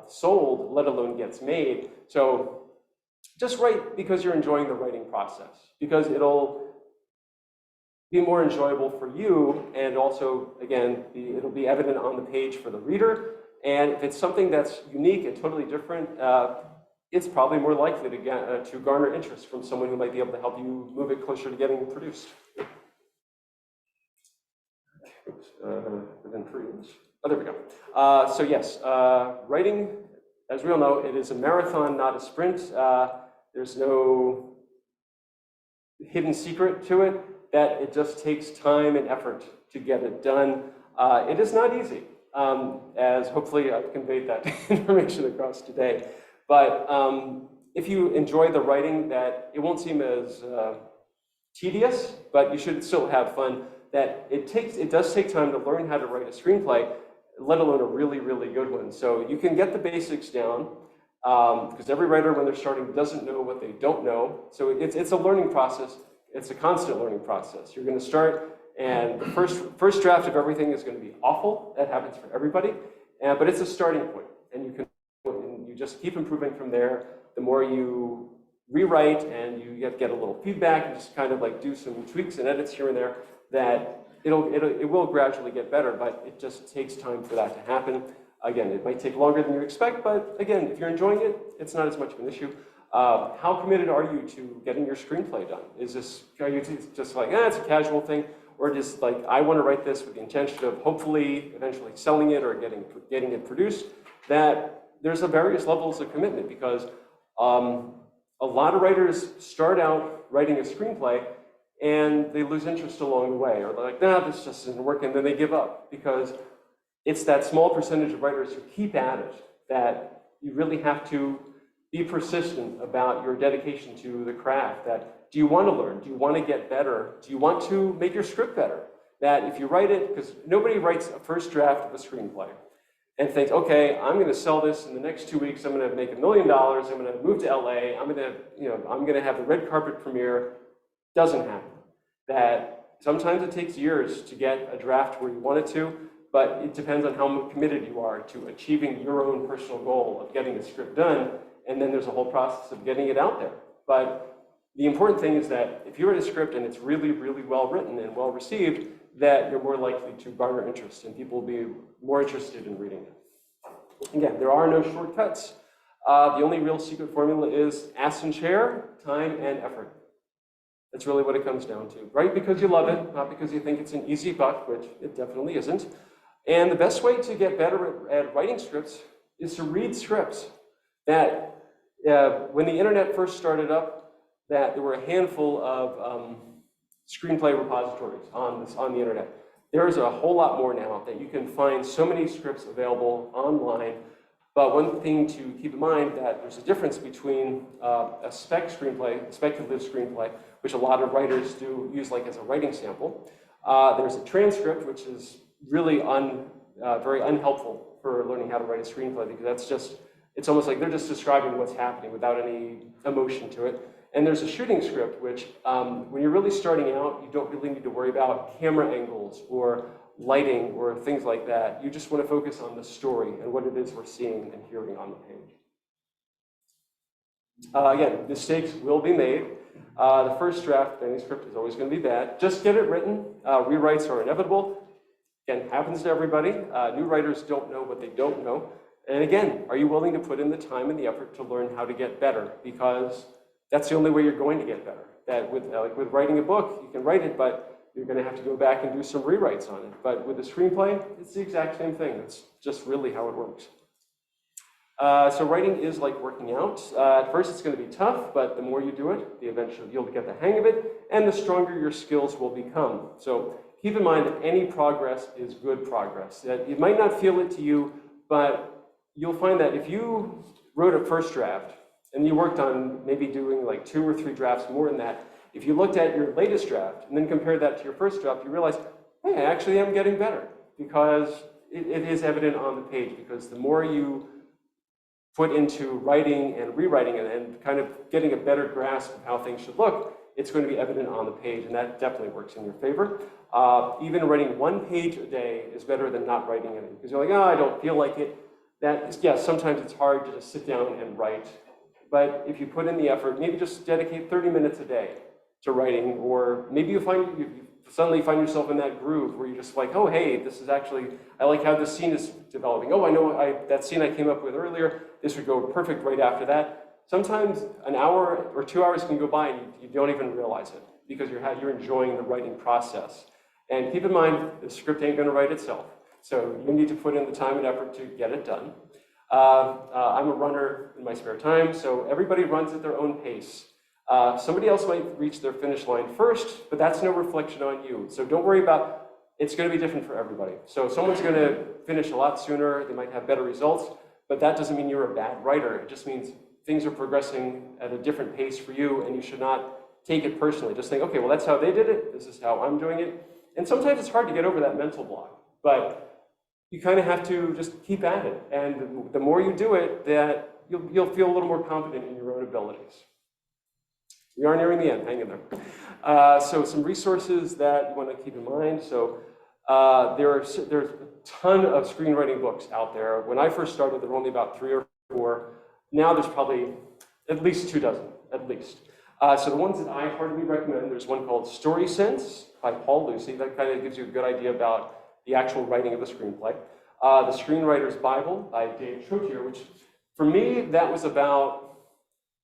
sold, let alone gets made. So just write because you're enjoying the writing process, because it'll be more enjoyable for you, and also, again, it'll be evident on the page for the reader. And if it's something that's unique and totally different, it's probably more likely to garner interest from someone who might be able to help you move it closer to getting produced. Oops, within prudence. Oh, there we go. So yes, writing, as we all know, it is a marathon, not a sprint. There's no hidden secret to it, that it just takes time and effort to get it done. It is not easy, as hopefully I've conveyed that information across today. But if you enjoy the writing, that it won't seem as tedious, but you should still have fun. That it does take time to learn how to write a screenplay, let alone a really, really good one. So you can get the basics down, because every writer, when they're starting, doesn't know what they don't know. So it's a learning process. It's a constant learning process. You're going to start, and the first draft of everything is going to be awful. That happens for everybody, but it's a starting point, and you just keep improving from there. The more you rewrite and you get a little feedback, and just kind of like do some tweaks and edits here and there, that it will gradually get better, but it just takes time for that to happen. Again, it might take longer than you expect, but again, if you're enjoying it, it's not as much of an issue. How committed are you to getting your screenplay done? Are you just like, it's a casual thing, or just like, I want to write this with the intention of hopefully eventually selling it or getting it produced? That there's a various levels of commitment because a lot of writers start out writing a screenplay and they lose interest along the way, or they're like, nah, this just isn't working, then they give up because it's that small percentage of writers who keep at it that you really have to be persistent about your dedication to the craft. That do you want to learn? Do you want to get better? Do you want to make your script better? That if you write it, because nobody writes a first draft of a screenplay and thinks, okay, I'm going to sell this in the next 2 weeks. I'm going to make $1 million. I'm going to move to LA. I'm going to have the red carpet premiere. Doesn't happen. That sometimes it takes years to get a draft where you want it to, but it depends on how committed you are to achieving your own personal goal of getting the script done. And then there's a whole process of getting it out there. But the important thing is that if you write a script and it's really, really well written and well received, that you're more likely to garner interest and people will be more interested in reading it. Again, there are no shortcuts. The only real secret formula is ass and chair, time and effort. That's really what it comes down to. Write because you love it, not because you think it's an easy buck, which it definitely isn't. And the best way to get better at writing scripts is to read scripts. That when the internet first started up, that there were a handful of screenplay repositories on the internet. There's a whole lot more now that you can find so many scripts available online. But one thing to keep in mind that there's a difference between a speculative screenplay, which a lot of writers do use like as a writing sample. There's a transcript, which is really very unhelpful for learning how to write a screenplay because it's almost like they're just describing what's happening without any emotion to it. And there's a shooting script, which when you're really starting out, you don't really need to worry about camera angles or lighting or things like that. You just want to focus on the story and what it is we're seeing and hearing on the page. Again, mistakes will be made. The first draft of any script is always going to be bad. Just get it written. Rewrites are inevitable. Again, happens to everybody. New writers don't know what they don't know. And again, are you willing to put in the time and the effort to learn how to get better? Because that's the only way you're going to get better. That with writing a book, you can write it, but you're going to have to go back and do some rewrites on it. But with a screenplay, it's the exact same thing. It's just really how it works. So writing is like working out. At first, it's going to be tough, but the more you do it, eventually you'll get the hang of it, and the stronger your skills will become. So keep in mind that any progress is good progress. That you might not feel it to you, but you'll find that if you wrote a first draft and you worked on maybe doing like 2 or 3 drafts more than that, if you looked at your latest draft and then compared that to your first draft, you realize, hey, I actually am getting better because it is evident on the page. Because the more you put into writing and rewriting and kind of getting a better grasp of how things should look, it's going to be evident on the page, and that definitely works in your favor. Even writing 1 page a day is better than not writing any, because you're like, oh, I don't feel like it. Sometimes it's hard to just sit down and write, but if you put in the effort, maybe just dedicate 30 minutes a day to writing, or maybe you suddenly find yourself in that groove where you're just like, oh, hey, this is actually, I like how this scene is developing. Oh, I know that scene I came up with earlier, this would go perfect right after that. Sometimes an hour or 2 hours can go by and you don't even realize it because you're enjoying the writing process. And keep in mind, the script ain't going to write itself. So you need to put in the time and effort to get it done. I'm a runner in my spare time, so everybody runs at their own pace. Somebody else might reach their finish line first, but that's no reflection on you. So don't worry about, it's going to be different for everybody. So someone's going to finish a lot sooner, they might have better results, but that doesn't mean you're a bad writer. It just means things are progressing at a different pace for you, and you should not take it personally. Just think, okay, well, that's how they did it, this is how I'm doing it. And sometimes it's hard to get over that mental block, but you kind of have to just keep at it. And the more you do it, that you'll feel a little more confident in your own abilities. We are nearing the end, hang in there. So some resources that you want to keep in mind. So there's a ton of screenwriting books out there. When I first started, there were only about 3 or 4. Now there's probably at least 2 dozen, at least. So the ones that I heartily recommend, there's one called Story Sense by Paul Lucy. That kind of gives you a good idea about the actual writing of a screenplay. The Screenwriter's Bible by Dave Trotier, which for me, that was about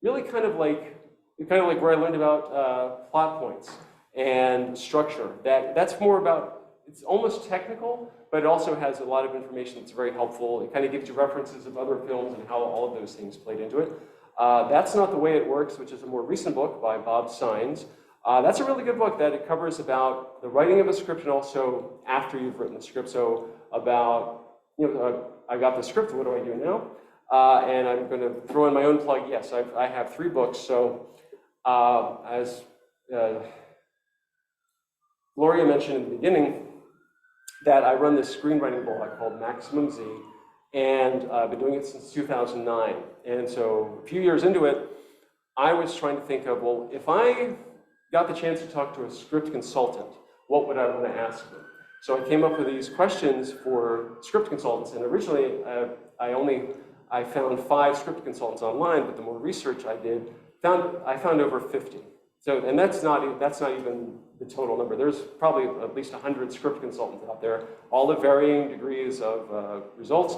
really kind of like where I learned about plot points and structure. That's more about, it's almost technical, but it also has a lot of information that's very helpful. It kind of gives you references of other films and how all of those things played into it. That's Not the Way It Works, which is a more recent book by Bob Sines. That's a really good book that it covers about the writing of a script and also after you've written the script. So about, I got the script, what do I do now? And I'm going to throw in my own plug. Yes, I have 3 books. So as Gloria mentioned in the beginning, that I run this screenwriting blog called Maximum Z, and I've been doing it since 2009. And so a few years into it, I was trying to think of, well, if I got the chance to talk to a script consultant, what would I want to ask them? So I came up with these questions for script consultants, and originally I found 5 script consultants online, but the more research I did, I found over 50. So, and that's not even the total number. There's probably at least 100 script consultants out there, all of varying degrees of results.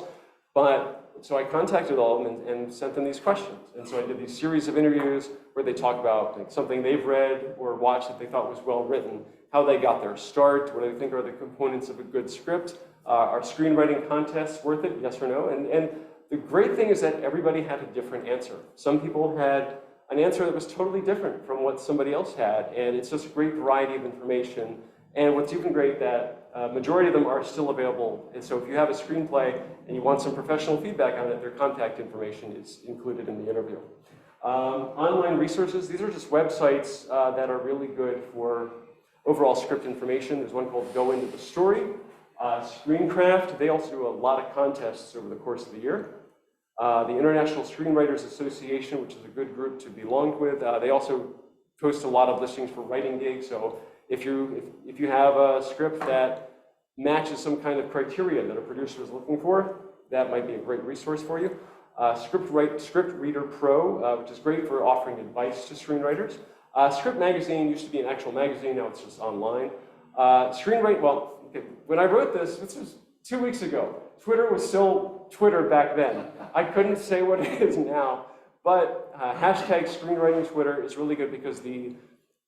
But so I contacted all of them and sent them these questions. And so I did these series of interviews where they talk about like, something they've read or watched that they thought was well written, how they got their start, what do they think are the components of a good script, are screenwriting contests worth it, yes or no? And the great thing is that everybody had a different answer. Some people had an answer that was totally different from what somebody else had, and it's just a great variety of information. And what's even great that majority of them are still available. And so if you have a screenplay and you want some professional feedback on it, their contact information is included in the interview. Online resources, these are just websites that are really good for overall script information. There's one called Go Into the Story. Screencraft, they also do a lot of contests over the course of the year. The International Screenwriters Association, which is a good group to belong with, they also post a lot of listings for writing gigs. So if you have a script that matches some kind of criteria that a producer is looking for, that might be a great resource for you. Script Reader Pro, which is great for offering advice to screenwriters. Script Magazine used to be an actual magazine, now it's just online. When I wrote this was 2 weeks ago. Twitter was still Twitter back then. I couldn't say what it is now, but hashtag screenwriting Twitter is really good because the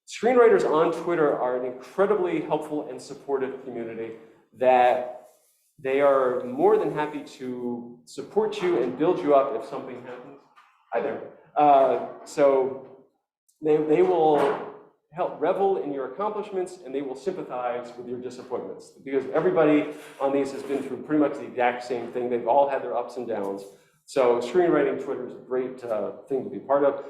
screenwriters on Twitter are an incredibly helpful and supportive community that they are more than happy to support you and build you up if something happens. Hi there. So they will help revel in your accomplishments and they will sympathize with your disappointments because everybody on these has been through pretty much the exact same thing. They've all had their ups and downs. So screenwriting Twitter is a great thing to be part of.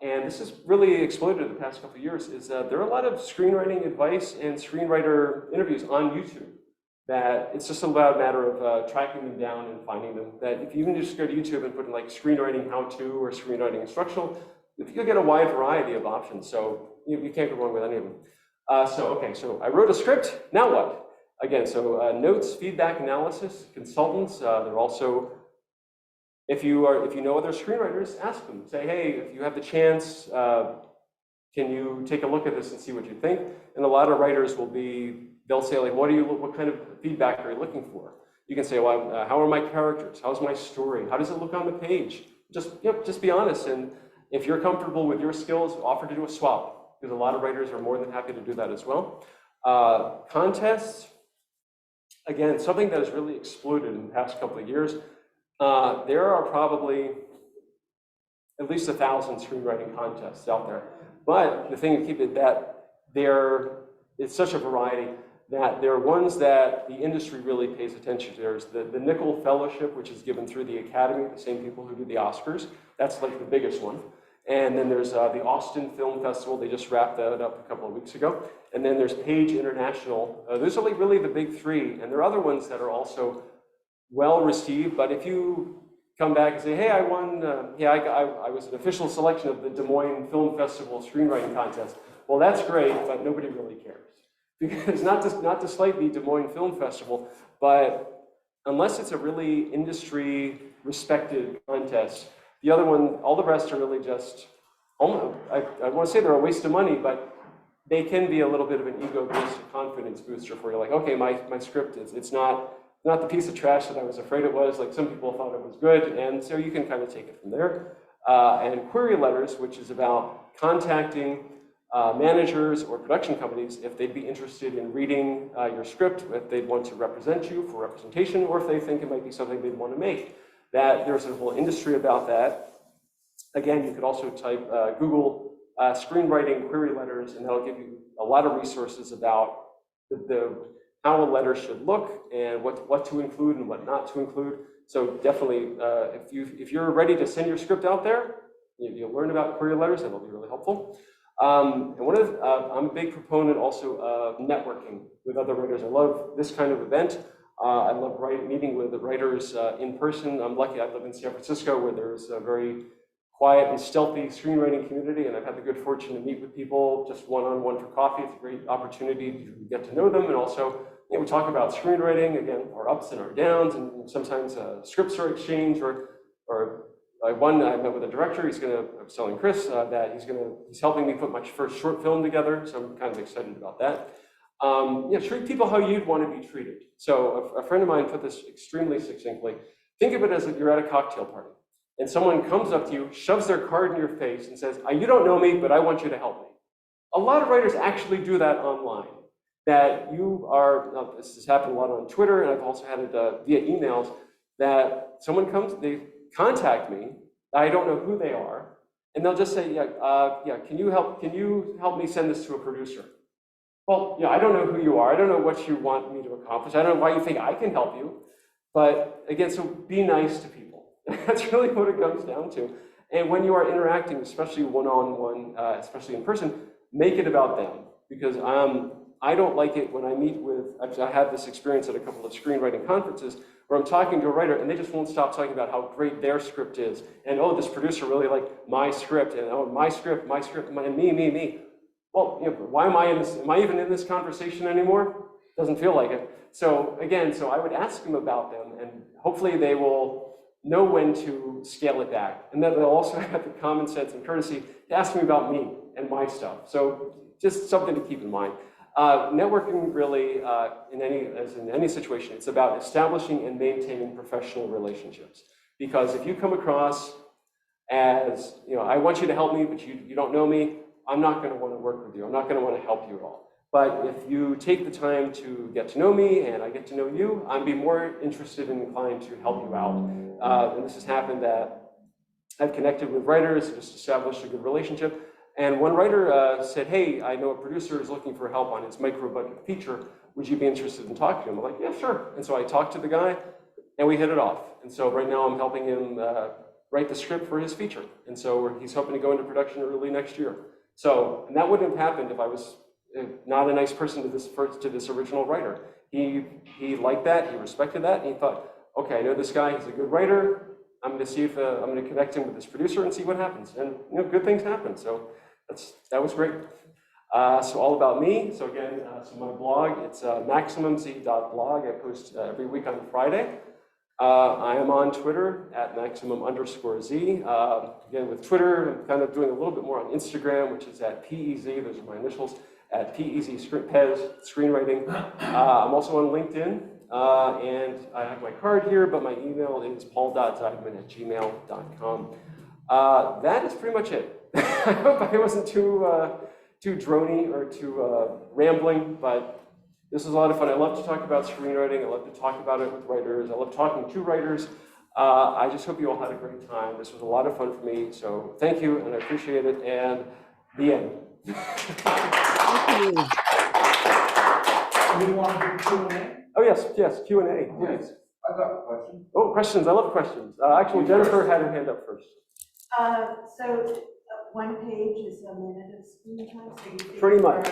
And this has really exploded in the past couple of years is there are a lot of screenwriting advice and screenwriter interviews on YouTube that it's just a matter of tracking them down and finding them. That if you can just go to YouTube and put in like screenwriting how-to or screenwriting instructional, you'll get a wide variety of options. So you can't go wrong with any of them. So I wrote a script, now what? Again, so notes, feedback, analysis, consultants, they're also, if you know other screenwriters, ask them. Say, hey, if you have the chance, can you take a look at this and see what you think? And a lot of writers they'll say like, what kind of feedback are you looking for? You can say, well, how are my characters? How's my story? How does it look on the page? Just be honest. And if you're comfortable with your skills, offer to do a swap. Because a lot of writers are more than happy to do that as well. Contests, again, something that has really exploded in the past couple of years. There are probably at least 1,000 screenwriting contests out there. But the thing to keep it that it's such a variety that there are ones that the industry really pays attention to. There's the Nickel Fellowship, which is given through the Academy, the same people who do the Oscars. That's like the biggest one. And then there's the Austin Film Festival. They just wrapped that up a couple of weeks ago. And then there's Page International. Those are like really the big 3. And there are other ones that are also well received. But if you come back and say, hey, I won, I was an official selection of the Des Moines Film Festival screenwriting contest. Well, that's great, but nobody really cares. Because not to slight the Des Moines Film Festival, but unless it's a really industry respected contest, the other one, all the rest are really just, I want to say they're a waste of money, but they can be a little bit of an ego boost, confidence booster for you. Like, okay, my script it's not the piece of trash that I was afraid it was. Like some people thought it was good, and so you can kind of take it from there. And query letters, which is about contacting managers or production companies if they'd be interested in reading your script, if they'd want to represent you for representation, or if they think it might be something they'd want to make. That there's a whole industry about that. Again, you could also type Google screenwriting query letters, and that'll give you a lot of resources about how a letter should look and what to include and what not to include. So definitely, if you're ready to send your script out there, you'll learn about query letters, and it'll be really helpful. And I'm a big proponent also of networking with other writers. I love this kind of event. I love meeting with the writers in person. I'm lucky I live in San Francisco, where there's a very quiet and stealthy screenwriting community, and I've had the good fortune to meet with people just one-on-one for coffee. It's a great opportunity to get to know them, and also, we talk about screenwriting, again, our ups and our downs, and sometimes scripts are exchanged, or one, I met with a director. I was telling Chris that he's helping me put my first short film together, so I'm kind of excited about that. Treat people how you'd want to be treated. So a friend of mine put this extremely succinctly. Think of it as if you're at a cocktail party, and someone comes up to you, shoves their card in your face, and says, you don't know me, but I want you to help me. A lot of writers actually do that online. That this has happened a lot on Twitter, and I've also had it via emails, that someone they contact me, I don't know who they are, and they'll just say, can you help me send this to a producer? Well, I don't know who you are. I don't know what you want me to accomplish. I don't know why you think I can help you. But again, so be nice to people. That's really what it comes down to. And when you are interacting, especially one-on-one, especially in person, make it about them. Because I don't like it when I meet with, I had this experience at a couple of screenwriting conferences where I'm talking to a writer and they just won't stop talking about how great their script is. And this producer really liked my script, and my script, and me. Well, why am I even in this conversation anymore? Doesn't feel like it. So again, I would ask them about them, and hopefully they will know when to scale it back. And then they'll also have the common sense and courtesy to ask me about me and my stuff. So just something to keep in mind. Networking really, in any situation, it's about establishing and maintaining professional relationships. Because if you come across as, I want you to help me, but you don't know me, I'm not going to want to work with you. I'm not going to want to help you at all. But if you take the time to get to know me and I get to know you, I'd be more interested and inclined to help you out. And this has happened that I've connected with writers, just established a good relationship. And one writer said, hey, I know a producer is looking for help on his micro-budget feature. Would you be interested in talking to him? I'm like, yeah, sure. And so I talked to the guy, and we hit it off. And so right now I'm helping him write the script for his feature. And so he's hoping to go into production early next year. So, and that wouldn't have happened if I was not a nice person to this original writer. He liked that, he respected that, and he thought, okay, I know this guy, he's a good writer. I'm going to see if I'm going to connect him with this producer and see what happens. And good things happen. So that was great. So all about me. So again, so my blog, it's maximumz.blog. I post every week on Friday. I am on Twitter at maximum_z. Again, with Twitter, I'm kind of doing a little bit more on Instagram, which is at PEZ. Those are my initials, at PEZ Pez Screenwriting. I'm also on LinkedIn, and I have my card here, but my email is paul.zeidman@gmail.com. That is pretty much it. I hope I wasn't too drony or too rambling, but this was a lot of fun. I love to talk about screenwriting. I love to talk about it with writers. I love talking to writers. I just hope you all had a great time. This was a lot of fun for me. So thank you, and I appreciate it. And the end. Thank you. You want to do Q&A? Oh, yes, Q&A, please. I got a question. Oh, questions. I love questions. Actually, Jennifer had her hand up first. So one page is a minute of screen time, so you think Pretty much.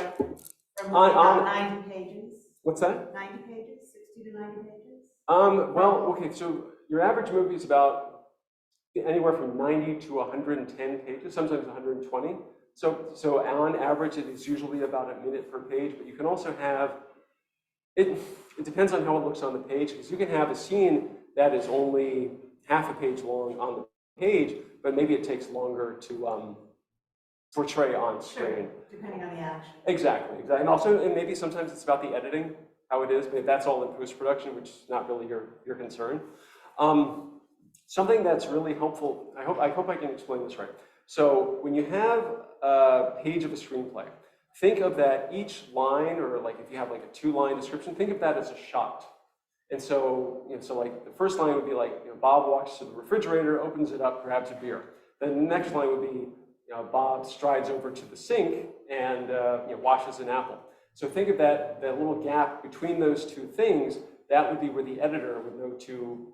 From On- about 90 pages? What's that? 90 pages, 60 to 90 pages? Well, okay, so your average movie is about anywhere from 90 to 110 pages, sometimes 120. So on average, it is usually about a minute per page, but you can also have, it depends on how it looks on the page, because you can have a scene that is only half a page long on the page, but maybe it takes longer to portray on screen. Sure, depending on the action. Exactly. And also, and maybe sometimes it's about the editing, how it is, but that's all in post-production, which is not really your concern. Something that's really helpful, I hope I can explain this right. So when you have a page of a screenplay, think of that each line, or like if you have like a 2-line description, think of that as a shot. And so, so like the first line would be like, Bob walks to the refrigerator, opens it up, grabs a beer. Then the next line would be, Bob strides over to the sink and washes an apple. So think of that little gap between those two things. That would be where the editor would know to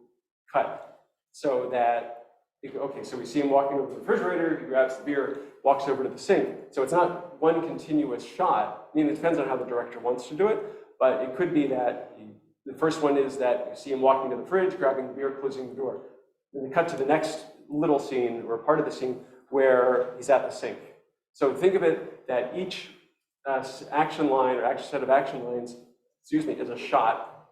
cut. So that, okay, so we see him walking over to the refrigerator, he grabs the beer, walks over to the sink. So it's not one continuous shot. I mean, it depends on how the director wants to do it, but it could be that the first one is that you see him walking to the fridge, grabbing the beer, closing the door. Then they cut to the next little scene or part of the scene where he's at the sink. So think of it that each action line or set of action lines, is a shot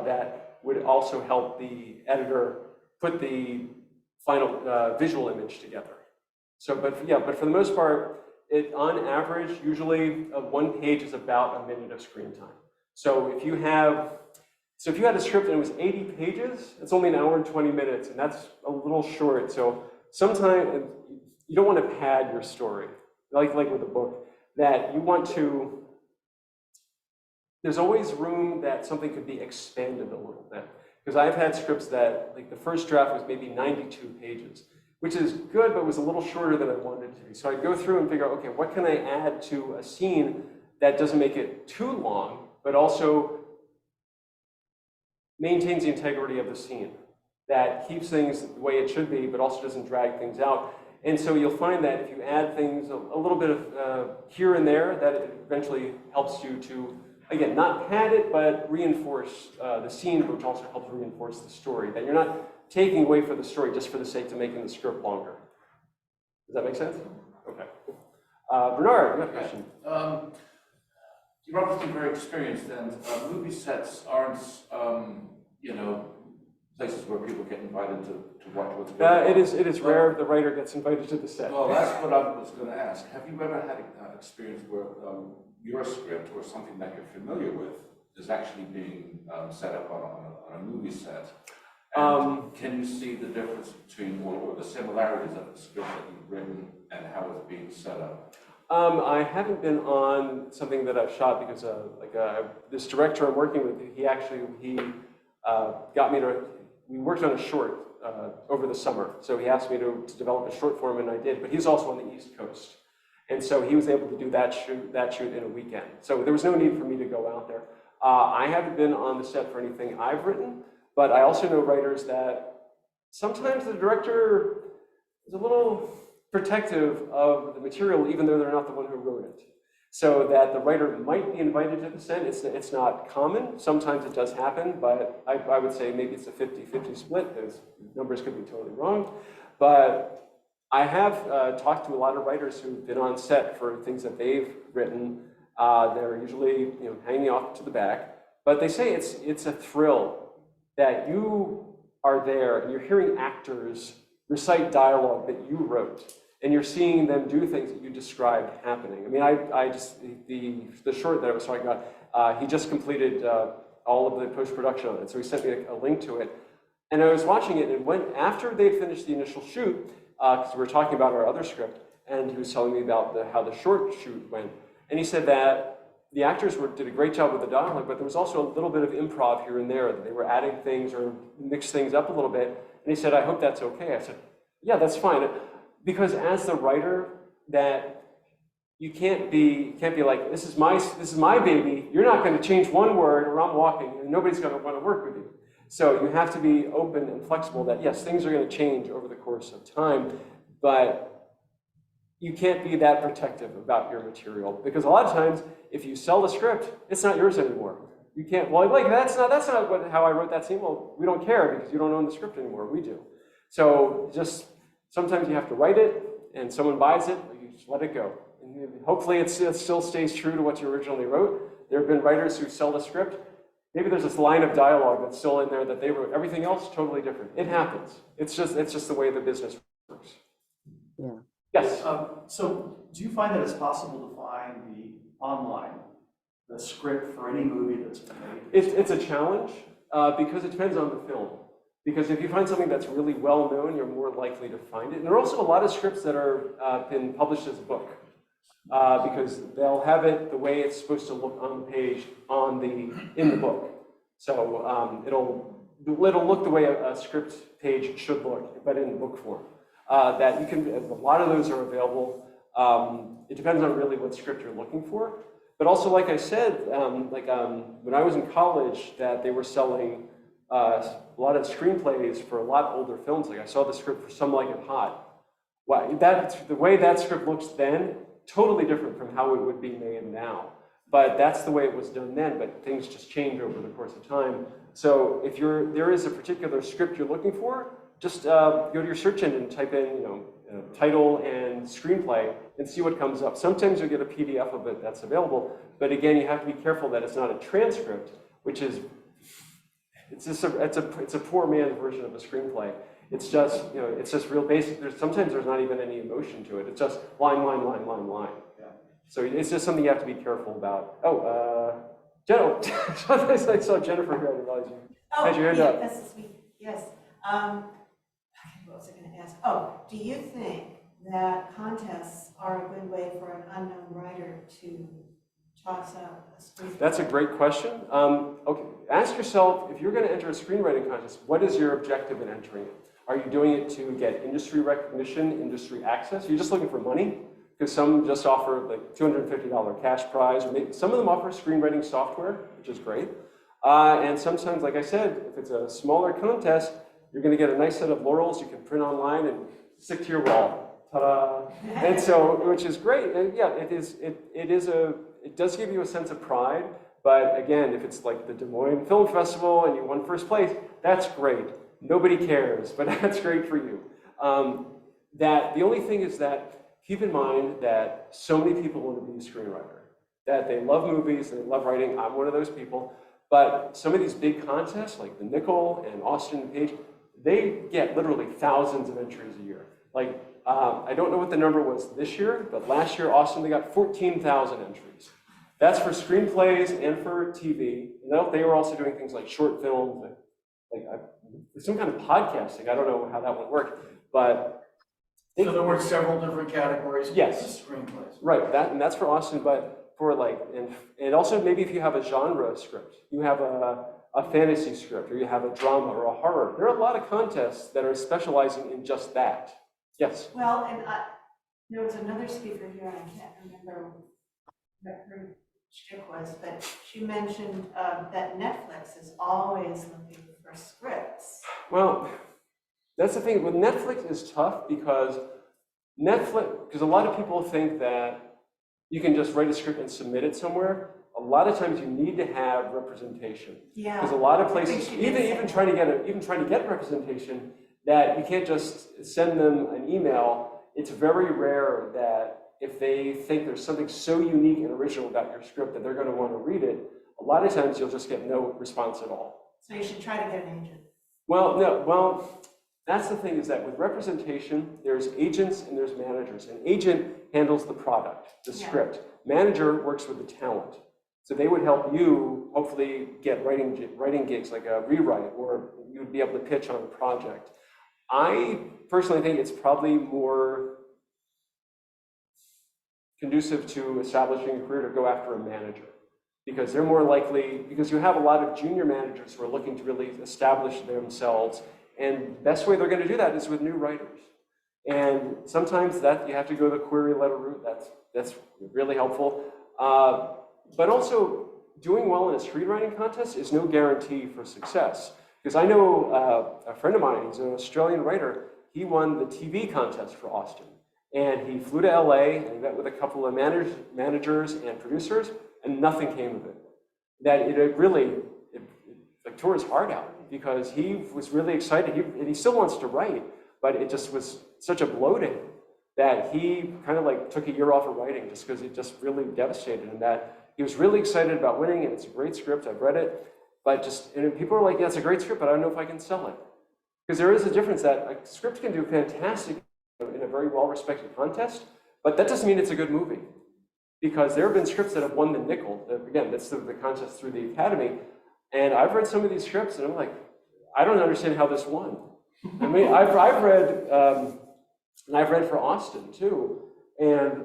that would also help the editor put the final visual image together. So, but for the most part, on average, usually one page is about a minute of screen time. So if you had a script and it was 80 pages, it's only an hour and 20 minutes, and that's a little short. So sometimes you don't want to pad your story, like with a book, that you want to, there's always room that something could be expanded a little bit. Because I've had scripts that, like the first draft was maybe 92 pages, which is good, but was a little shorter than I wanted it to be. So I'd go through and figure out, okay, what can I add to a scene that doesn't make it too long, but also maintains the integrity of the scene, that keeps things the way it should be, but also doesn't drag things out. And so you'll find that if you add things, a little bit of here and there, that it eventually helps you to, again, not pad it, but reinforce the scene, which also helps reinforce the story, that you're not taking away from the story just for the sake of making the script longer. Does that make sense? Okay. Bernard, you have a question? You're obviously very experienced, and movie sets aren't, places where people get invited to watch what's going on. It is rare the writer gets invited to the set. Well, that's what I was going to ask. Have you ever had an experience where your script or something that you're familiar with is actually being set up on a movie set? And can you see the difference between, or the similarities of the script that you've written and how it's being set up? I haven't been on something that I've shot because this director I'm working with, he got me to, we worked on a short over the summer. So he asked me to develop a short form, and I did, but he's also on the East Coast. And so he was able to do that shoot in a weekend. So there was no need for me to go out there. I haven't been on the set for anything I've written, but I also know writers that sometimes the director is a little protective of the material, even though they're not the one who wrote it. So that the writer might be invited to the set. It's not common. Sometimes it does happen, but I would say maybe it's a 50-50 split. Those numbers could be totally wrong. But I have talked to a lot of writers who've been on set for things that they've written. They're usually hanging off to the back, but they say it's a thrill that you are there and you're hearing actors recite dialogue that you wrote, and you're seeing them do things that you described happening. I mean, I just, the short that I was talking about, he just completed all of the post-production on it, so he sent me a link to it. And I was watching it, and after they'd finished the initial shoot, because we were talking about our other script, and he was telling me about how the short shoot went. And he said that the actors did a great job with the dialogue, but there was also a little bit of improv here and there, that they were adding things or mixed things up a little bit. And he said, I hope that's okay. I said, yeah, that's fine. Because as the writer, that you can't be like, this is my baby. You're not going to change one word, or I'm walking, and nobody's going to want to work with you. So you have to be open and flexible that, yes, things are going to change over the course of time, but you can't be that protective about your material. Because a lot of times, if you sell the script, it's not yours anymore. You can't, well, like, that's not how I wrote that scene. Well, we don't care because you don't own the script anymore. We do. So just sometimes you have to write it, and someone buys it, you just let it go. And hopefully it still stays true to what you originally wrote. There have been writers who sell the script. Maybe there's this line of dialogue that's still in there that they wrote. Everything else totally different. It happens. It's just the way the business works. Yeah. Yes. So do you find that it's possible to find the script for any movie that's been made? It's a challenge because it depends on the film. Because if you find something that's really well known, you're more likely to find it. And there are also a lot of scripts that are been published as a book, because they'll have it the way it's supposed to look on the page in the book. So it'll look the way a script page should look, but in book form. That you can, a lot of those are available. It depends on really what script you're looking for. But also, like I said, when I was in college, that they were selling a lot of screenplays for a lot older films. Like I saw the script for Some Like It Hot. Wow, the way that script looks then, totally different from how it would be made now. But that's the way it was done then, but things just change over the course of time. So if there is a particular script you're looking for, just go to your search engine and type in, title and screenplay and see what comes up. Sometimes you'll get a PDF of it that's available, but again, you have to be careful that it's not a transcript, which is, it's a poor man's version of a screenplay. It's just, it's just real basic. Sometimes there's not even any emotion to it. It's just line, line, line, line, line. Yeah. So it's just something you have to be careful about. Oh, I saw Jennifer here. I didn't realize you had your hand up. This is me. Yes. Okay, what was I going to ask? Oh, do you think that contests are a good way for an unknown writer to toss out a screenplay? That's a great question. Okay, ask yourself, if you're going to enter a screenwriting contest, what is your objective in entering it? Are you doing it to get industry recognition, industry access? Are you just looking for money? Because some just offer like $250 cash prize, or maybe some of them offer screenwriting software, which is great. And sometimes, like I said, if it's a smaller contest, you're going to get a nice set of laurels you can print online and stick to your wall. Ta-da! And so, which is great. And yeah, it does give you a sense of pride. But again, if it's like the Des Moines Film Festival and you won first place, that's great. Nobody cares, but that's great for you. The only thing is that keep in mind that so many people want to be a screenwriter, that they love movies, they love writing. I'm one of those people. But some of these big contests, like the Nickel and Austin and Page, they get literally thousands of entries a year. Like, I don't know what the number was this year, but last year, Austin, they got 14,000 entries. That's for screenplays and for TV. And they were also doing things like short films, like some kind of podcasting. I don't know how that would work, but So there were several different categories. Yes. Of screenplays. Right, and that's for Austin, but for and also maybe if you have a genre script, you have a fantasy script, or you have a drama or a horror. There are a lot of contests that are specializing in just that. Yes? Well, and there was another speaker here, I can't remember what her shtick was, but she mentioned that Netflix is always looking for scripts. Well, that's the thing. With Netflix is tough because a lot of people think that you can just write a script and submit it somewhere. A lot of times you need to have representation. Yeah. Because a lot of places, even trying to get representation, that you can't just send them an email. It's very rare that if they think there's something so unique and original about your script that they're going to want to read it, a lot of times you'll just get no response at all. So you should try to get an agent. Well, that's the thing, is that with representation, there's agents and there's managers. An agent handles the product, the script. Manager works with the talent. So they would help you hopefully get writing gigs, like a rewrite, or you would be able to pitch on a project. I personally think it's probably more conducive to establishing a career to go after a manager, because they're more likely, because you have a lot of junior managers who are looking to really establish themselves, and the best way they're going to do that is with new writers. And sometimes that you have to go the query letter route. That's really helpful. But also, doing well in a screenwriting contest is no guarantee for success. Because I know a friend of mine, he's an Australian writer, he won the TV contest for Austin. And he flew to LA and he met with a couple of managers and producers, and nothing came of it. That it really tore his heart out, because he was really excited. And he still wants to write, but it just was such a blow to him that he kind of like took a year off of writing just because it just really devastated him. That he was really excited about winning, and it's a great script, I've read it, but people are like, yeah, it's a great script, but I don't know if I can sell it. Because there is a difference that a script can do fantastic in a very well-respected contest, but that doesn't mean it's a good movie. Because there have been scripts that have won the Nickel, again, that's the contest through the Academy, and I've read some of these scripts and I'm like, I don't understand how this won. I mean, I've read, and I've read for Austin too, and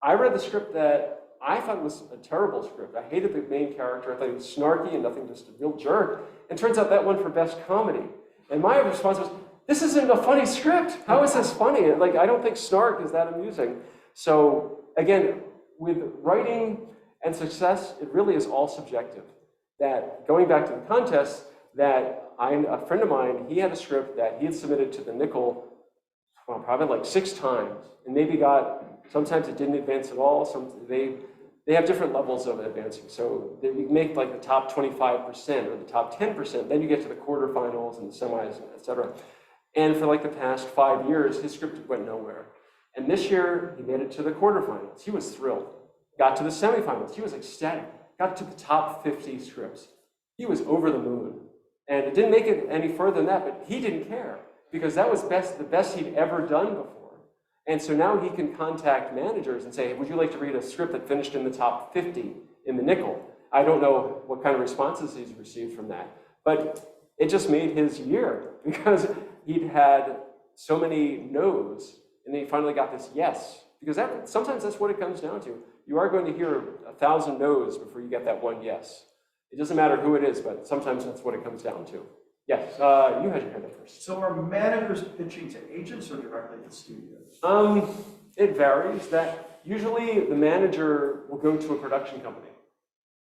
I read the script that I thought was a terrible script. I hated the main character. I thought he was snarky and nothing, just a real jerk. And turns out that won for best comedy. And my response was, this isn't a funny script. How is this funny? Like, I don't think snark is that amusing. So again, with writing and success, it really is all subjective. That going back to the contest, that a friend of mine, he had a script that he had submitted to the Nickel, well, probably like 6 times, and maybe got, sometimes it didn't advance at all. They have different levels of advancing. So you make like the top 25% or the top 10%, then you get to the quarterfinals and the semis, et cetera. And for like the past 5 years, his script went nowhere. And this year, he made it to the quarterfinals. He was thrilled. Got to the semifinals. He was ecstatic. Got to the top 50 scripts. He was over the moon. And it didn't make it any further than that, but he didn't care because that was the best he'd ever done before. And so now he can contact managers and say, hey, would you like to read a script that finished in the top 50 in the Nickel? I don't know what kind of responses he's received from that, but it just made his year because he'd had so many no's and then he finally got this yes. Because sometimes that's what it comes down to. You are going to hear 1,000 no's before you get that one yes. It doesn't matter who it is, but sometimes that's what it comes down to. Yes, you had your hand up first. So are managers pitching to agents or directly to studios? It varies. That usually the manager will go to a production company.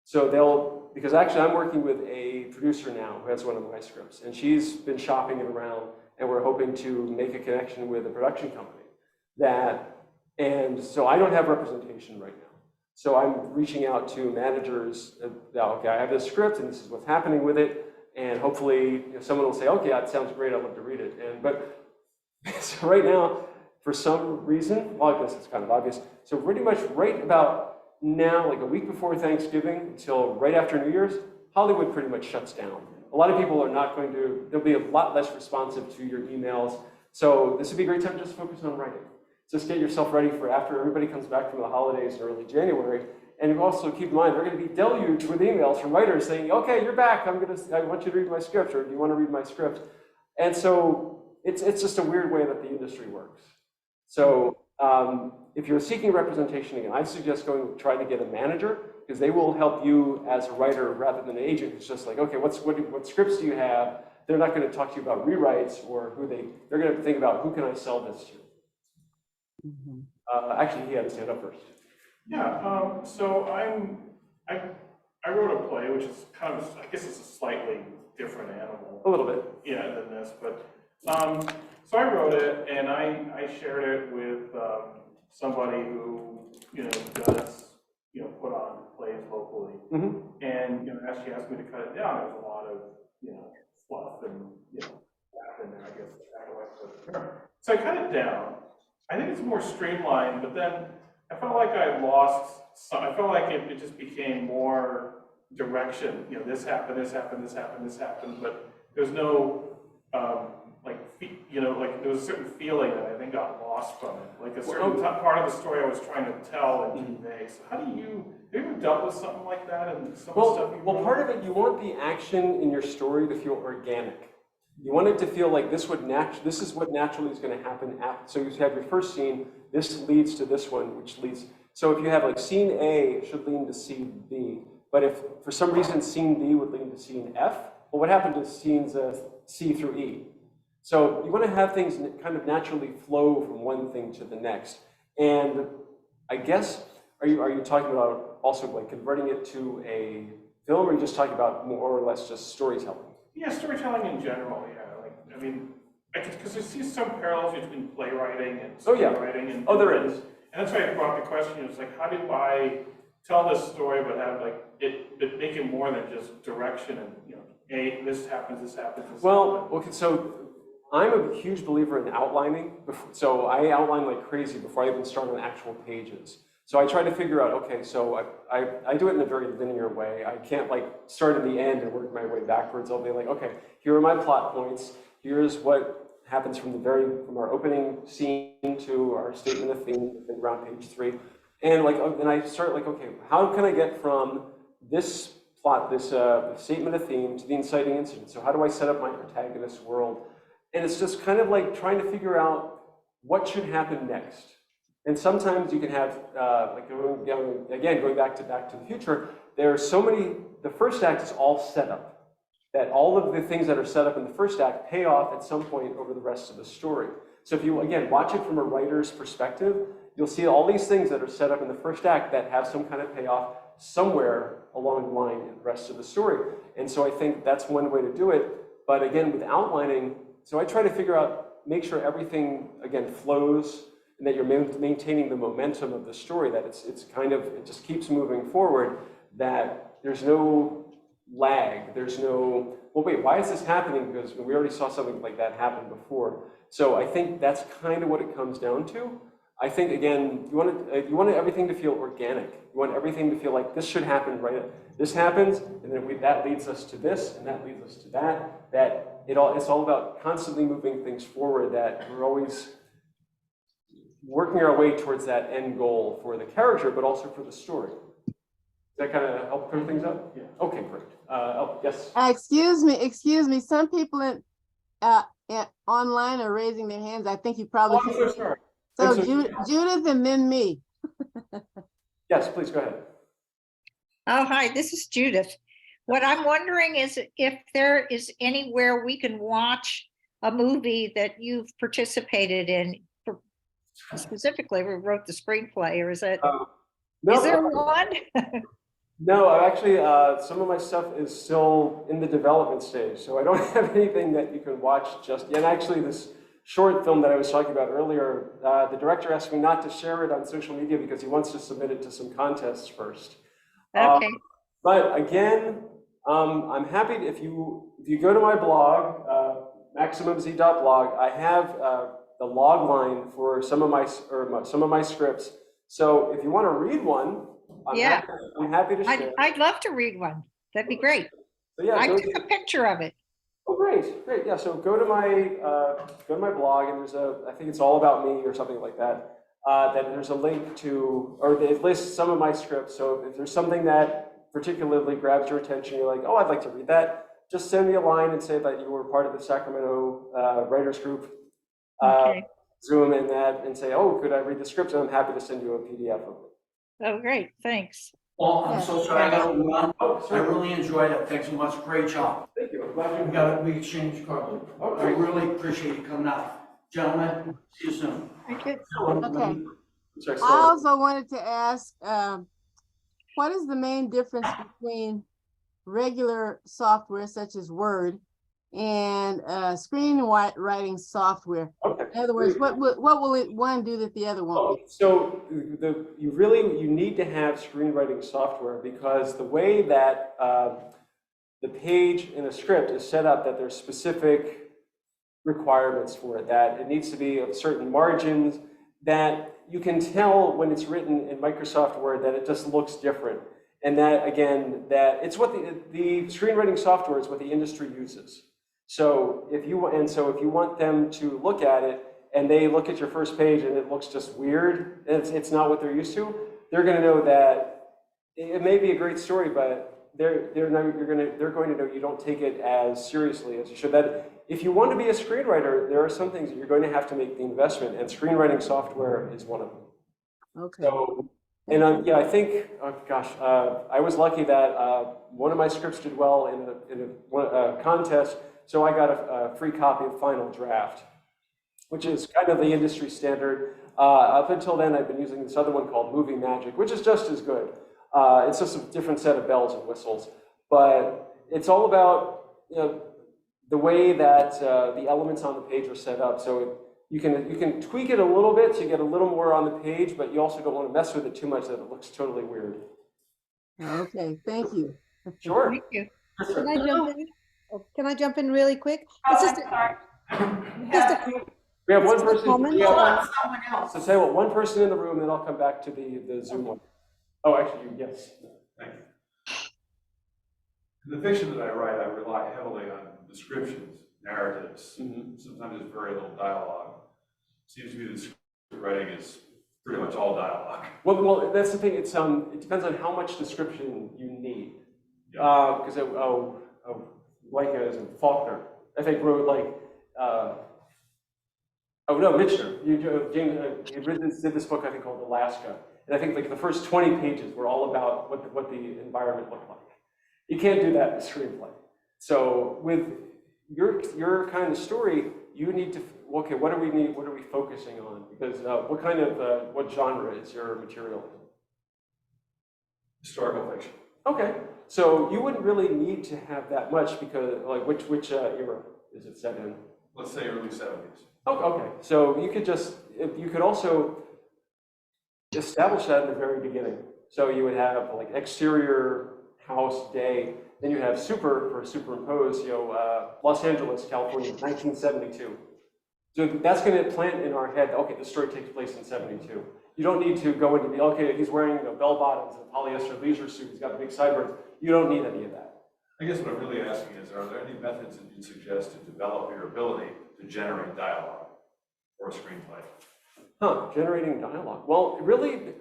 So because actually I'm working with a producer now who has one of my scripts, and she's been shopping it around, and we're hoping to make a connection with a production company. And so I don't have representation right now. So I'm reaching out to managers, okay, I have this script and this is what's happening with it. And hopefully someone will say, okay, that sounds great, I'd love to read it. But so right now, for some reason, well, I guess it's kind of obvious. So pretty much right about now, like a week before Thanksgiving until right after New Year's, Hollywood pretty much shuts down. A lot of people are not going to, they'll be a lot less responsive to your emails. So this would be a great time to just focus on writing. Just get yourself ready for after everybody comes back from the holidays in early January. And also keep in mind, they're going to be deluged with emails from writers saying, okay, you're back. I want you to read my script, or do you want to read my script? And so it's just a weird way that the industry works. So if you're seeking representation again, I suggest try to get a manager, because they will help you as a writer rather than an agent who's just like, okay, what scripts do you have? They're not going to talk to you about rewrites or they're going to think about who can I sell this to. Actually, he had his hand up first. Yeah, so I wrote a play, which is kind of, I guess it's a slightly different animal. A little bit. Yeah, than this, but, so I wrote it and I shared it with somebody who, does, put on plays locally. And, as she asked me to cut it down, there was a lot of, fluff and, crap in there, I guess. So I cut it down. I think it's more streamlined, but then I felt like I lost some, I felt like it just became more direction. This happened, this happened, this happened, this happened, but there's no, there was a certain feeling that I think got lost from it. Like a certain part of the story I was trying to tell and convey. So have you ever dealt with something like that and some stuff you wrote? Part of it, you want the action in your story to feel organic. You want it to feel like this is what naturally is going to happen after. So you have your first scene, this leads to this one, which leads. So if you have like scene A, it should lead to scene B. But if for some reason scene B would lead to scene F, well, what happened to scenes C through E? So you want to have things kind of naturally flow from one thing to the next. And I guess, are you talking about also like converting it to a film, or are you just talking about more or less just storytelling? Yeah, storytelling in general, yeah. Because I see some parallels between playwriting and screenwriting. And there is. And that's why I brought the question, it's like, how do I tell this story but have it make it more than just direction and, this happens, this happens, this happens. Okay, so I'm a huge believer in outlining. So I outline like crazy before I even start on actual pages. So I try to figure out, okay, so I do it in a very linear way. I can't start at the end and work my way backwards. I'll be like, okay, here are my plot points. Here's what happens from our opening scene to our statement of theme around page 3. And I start okay, how can I get from this plot, this statement of theme to the inciting incident. So how do I set up my protagonist's world? And it's just kind of like trying to figure out what should happen next. And sometimes you can have, like going back to the Future, there are so many, the first act is all set up, that all of the things that are set up in the first act pay off at some point over the rest of the story. So if you, again, watch it from a writer's perspective, you'll see all these things that are set up in the first act that have some kind of payoff somewhere along the line in the rest of the story. And so I think that's one way to do it. But again, with outlining, so I try to figure out, make sure everything, again, flows, and that you're maintaining the momentum of the story, that it's kind of, it just keeps moving forward, that there's no lag, there's no, well, wait, why is this happening? Because we already saw something like that happen before. So I think that's kind of what it comes down to. I think, again, you want everything to feel organic. You want everything to feel like this should happen, right? This happens, and then that leads us to this, and that leads us to that. It's all about constantly moving things forward, that we're always working our way towards that end goal for the character, but also for the story. Does that kind of help clear things up? Yeah. Okay, great. Oh, yes. Excuse me. Some people online are raising their hands. I think you probably. Oh, I'm so sorry. So Judith and then me. Yes, please go ahead. Oh, hi, this is Judith. What I'm wondering is if there is anywhere we can watch a movie that you've participated in, specifically who wrote the screenplay, or is it? No, Is there one? No, actually, some of my stuff is still in the development stage, so I don't have anything that you can watch just yet. And actually, this short film that I was talking about earlier, the director asked me not to share it on social media because he wants to submit it to some contests first. Okay. But again, I'm happy if you go to my blog, maximumz.blog, I have the log line for some of my scripts. So if you want to read one, I'm happy to share. I'd love to read one. That'd be great. So yeah, I took a picture of it. Oh, great. Yeah, so go to my blog, and there's I think it's all about me or something like that. Then there's a link to, or it lists some of my scripts. So if there's something that particularly grabs your attention, you're like, oh, I'd like to read that, just send me a line and say that you were part of the Sacramento writers group. Okay. Zoom in that and say, oh, could I read the script? And I'm happy to send you a PDF of it. Oh, great. Thanks. Well, I'm so sorry, I got to run. Oh, I really enjoyed it. Thanks so much. Great job. Thank you. I'm glad We exchanged cards. Okay. I really appreciate you coming out. Gentlemen, see you soon. Thank you. Okay. Sorry, I also wanted to ask, what is the main difference between regular software such as Word and screenwriting software? Okay. In other words, what will one do that the other won't do? So you need to have screenwriting software because the way that the page in a script is set up, that there's specific requirements for it, that it needs to be of certain margins, that you can tell when it's written in Microsoft Word that it just looks different. And that, again, that it's what the screenwriting software is what the industry uses. So if you want them to look at it and they look at your first page and it looks just weird, it's not what they're used to, they're going to know that it may be a great story, but they're going to know you don't take it as seriously as you should. That if you want to be a screenwriter, there are some things that you're going to have to make the investment, and screenwriting software is one of them. Okay. So, and yeah, I think, oh gosh, I was lucky that one of my scripts did well in a contest, so I got a free copy of Final Draft, which is kind of the industry standard. Up until then, I've been using this other one called Movie Magic, which is just as good. It's just a different set of bells and whistles, but it's all about, you know, the way that the elements on the page are set up. So you can tweak it a little bit so you get a little more on the page, but you also don't want to mess with it too much that it looks totally weird. Okay, thank you. Sure. Thank you. Can I jump in? Oh, can I jump in really quick? It's just We have one person. comment? Someone else. So say what, one person in the room, then I'll come back to the Zoom one. Oh, actually, yes. Thank you. In the fiction that I write, I rely heavily on descriptions, narratives. Sometimes there's very little dialogue. Seems to me that script writing is pretty much all dialogue. Well, that's the thing. It depends on how much description you need. Because like as in Faulkner, I think wrote like, oh no, Michener. James he did this book I think called Alaska, and I think like the first 20 pages were all about what the environment looked like. You can't do that in a screenplay. So with your kind of story, you need to, okay, what do we need? What are we focusing on? Because what genre is your material? Historical fiction. Okay, so you wouldn't really need to have that much because, like, which era is it set in? Let's say early 70s. Oh, okay, so you could also establish that in the very beginning. So you would have like exterior house day, then you have superimpose, Los Angeles, California, 1972. So that's going to plant in our head, okay, the story takes place in 72. You don't need to go into the, okay, he's wearing bell bottoms and a polyester leisure suit, he's got big sideburns. You don't need any of that. I guess what I'm really asking is, are there any methods that you'd suggest to develop your ability to generate dialogue for a screenplay? Generating dialogue. Well, really,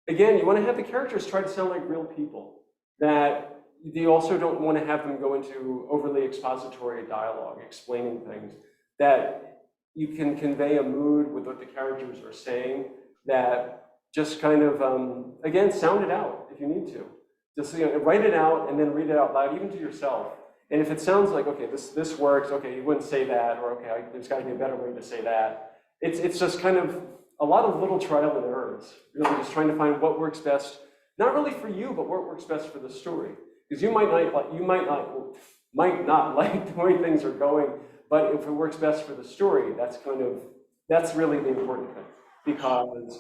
again, you want to have the characters try to sound like real people. That you also don't want to have them go into overly expository dialogue, explaining things. That you can convey a mood with what the characters are saying. That just kind of, again, sound it out if you need to. Just write it out and then read it out loud, even to yourself. And if it sounds like, okay, this works, okay, you wouldn't say that, or okay, there's got to be a better way to say that. It's just kind of a lot of little trial and errors, really just trying to find what works best, not really for you, but what works best for the story. Because you might not like the way things are going, but if it works best for the story, that's really the important thing. Because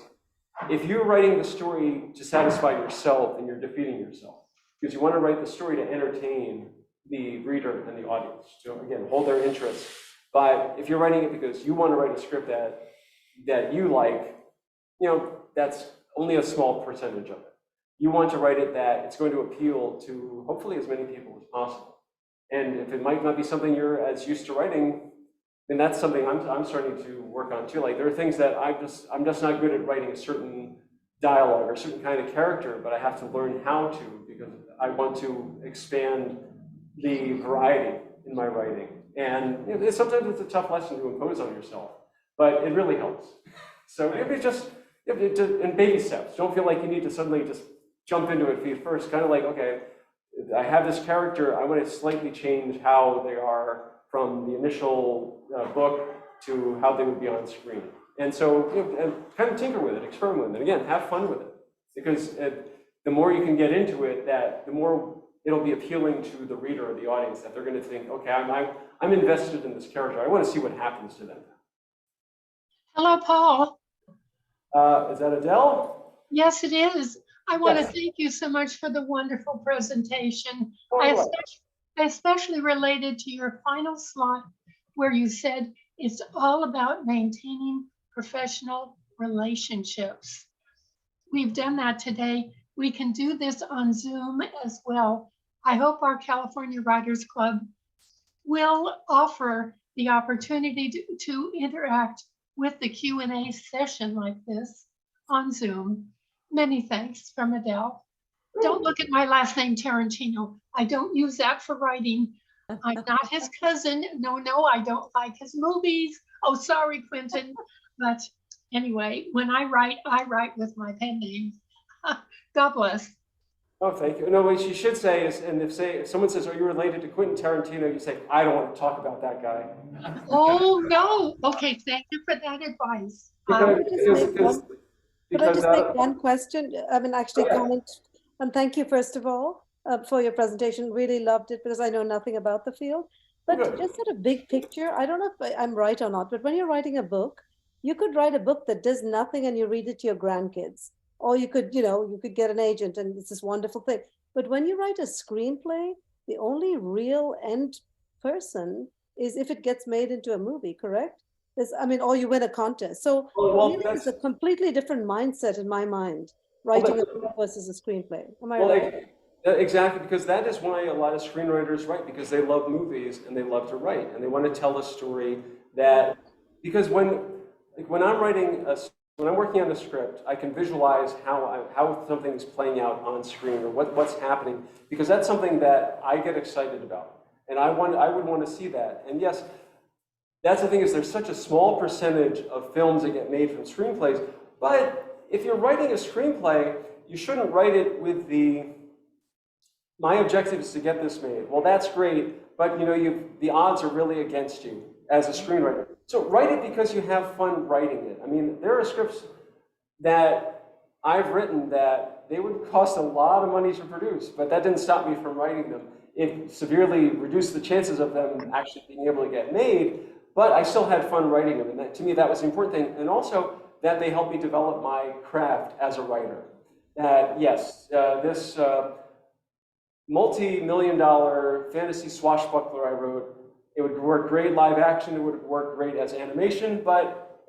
if you're writing the story to satisfy yourself, then you're defeating yourself. Because you want to write the story to entertain the reader and the audience, to, again, hold their interest. But if you're writing it because you want to write a script that you like, that's only a small percentage of it. You want to write it that it's going to appeal to hopefully as many people as possible. And if it might not be something you're as used to writing, then that's something I'm starting to work on too. Like there are things that I'm just not good at writing a certain dialogue or a certain kind of character, but I have to learn how to because I want to expand the variety in my writing. And sometimes it's a tough lesson to impose on yourself, but it really helps. So maybe just in baby steps. Don't feel like you need to suddenly just jump into it feet first. Kind of like, okay, I have this character. I want to slightly change how they are from the initial book to how they would be on screen. And so kind of tinker with it, experiment with it. Again, have fun with it. Because the more you can get into it, the more it'll be appealing to the reader or the audience, that they're going to think, okay, I'm invested in this character. I want to see what happens to them. Hello, Paul. Is that Adele? Yes, it is. I want Yes. to thank you so much for the wonderful presentation. Oh, I what? especially related to your final slide where you said it's all about maintaining professional relationships. We've done that today. We can do this on Zoom as well. I hope our California Writers Club will offer the opportunity to interact with the Q&A session like this on Zoom. Many thanks from Adele. Don't look at my last name, Tarantino. I don't use that for writing. I'm not his cousin. No, I don't like his movies. Oh, sorry, Quentin. But anyway, when I write with my pen name. God bless. Oh, thank you. No, what you should say is, and if someone says, are you related to Quentin Tarantino? You say, I don't want to talk about that guy. Oh, no. Okay, thank you for that advice. Could I just make one question? I mean, actually comment, and thank you, first of all, for your presentation. Really loved it because I know nothing about the field. But just at a big picture, I don't know if I'm right or not, but when you're writing a book, you could write a book that does nothing and you read it to your grandkids. Or you could, you could get an agent and it's this wonderful thing. But when you write a screenplay, the only real end person is if it gets made into a movie, correct? Or you win a contest. So really it's a completely different mindset in my mind, writing a book versus a screenplay. Am I right? Exactly, because that is why a lot of screenwriters write, because they love movies and they love to write and they want to tell a story that, because when I'm writing a when I'm working on the script, I can visualize how something is playing out on screen or what's happening, because that's something that I get excited about. And I would want to see that. And yes, that's the thing, is there's such a small percentage of films that get made from screenplays, but if you're writing a screenplay, you shouldn't write it with my objective is to get this made. Well, that's great, but the odds are really against you as a screenwriter. So write it because you have fun writing it. I mean, there are scripts that I've written that they would cost a lot of money to produce, but that didn't stop me from writing them. It severely reduced the chances of them actually being able to get made, but I still had fun writing them. And to me, that was the important thing. And also that they helped me develop my craft as a writer. That yes, this multi-million-dollar fantasy swashbuckler I wrote, it would work great live action, it would work great as animation,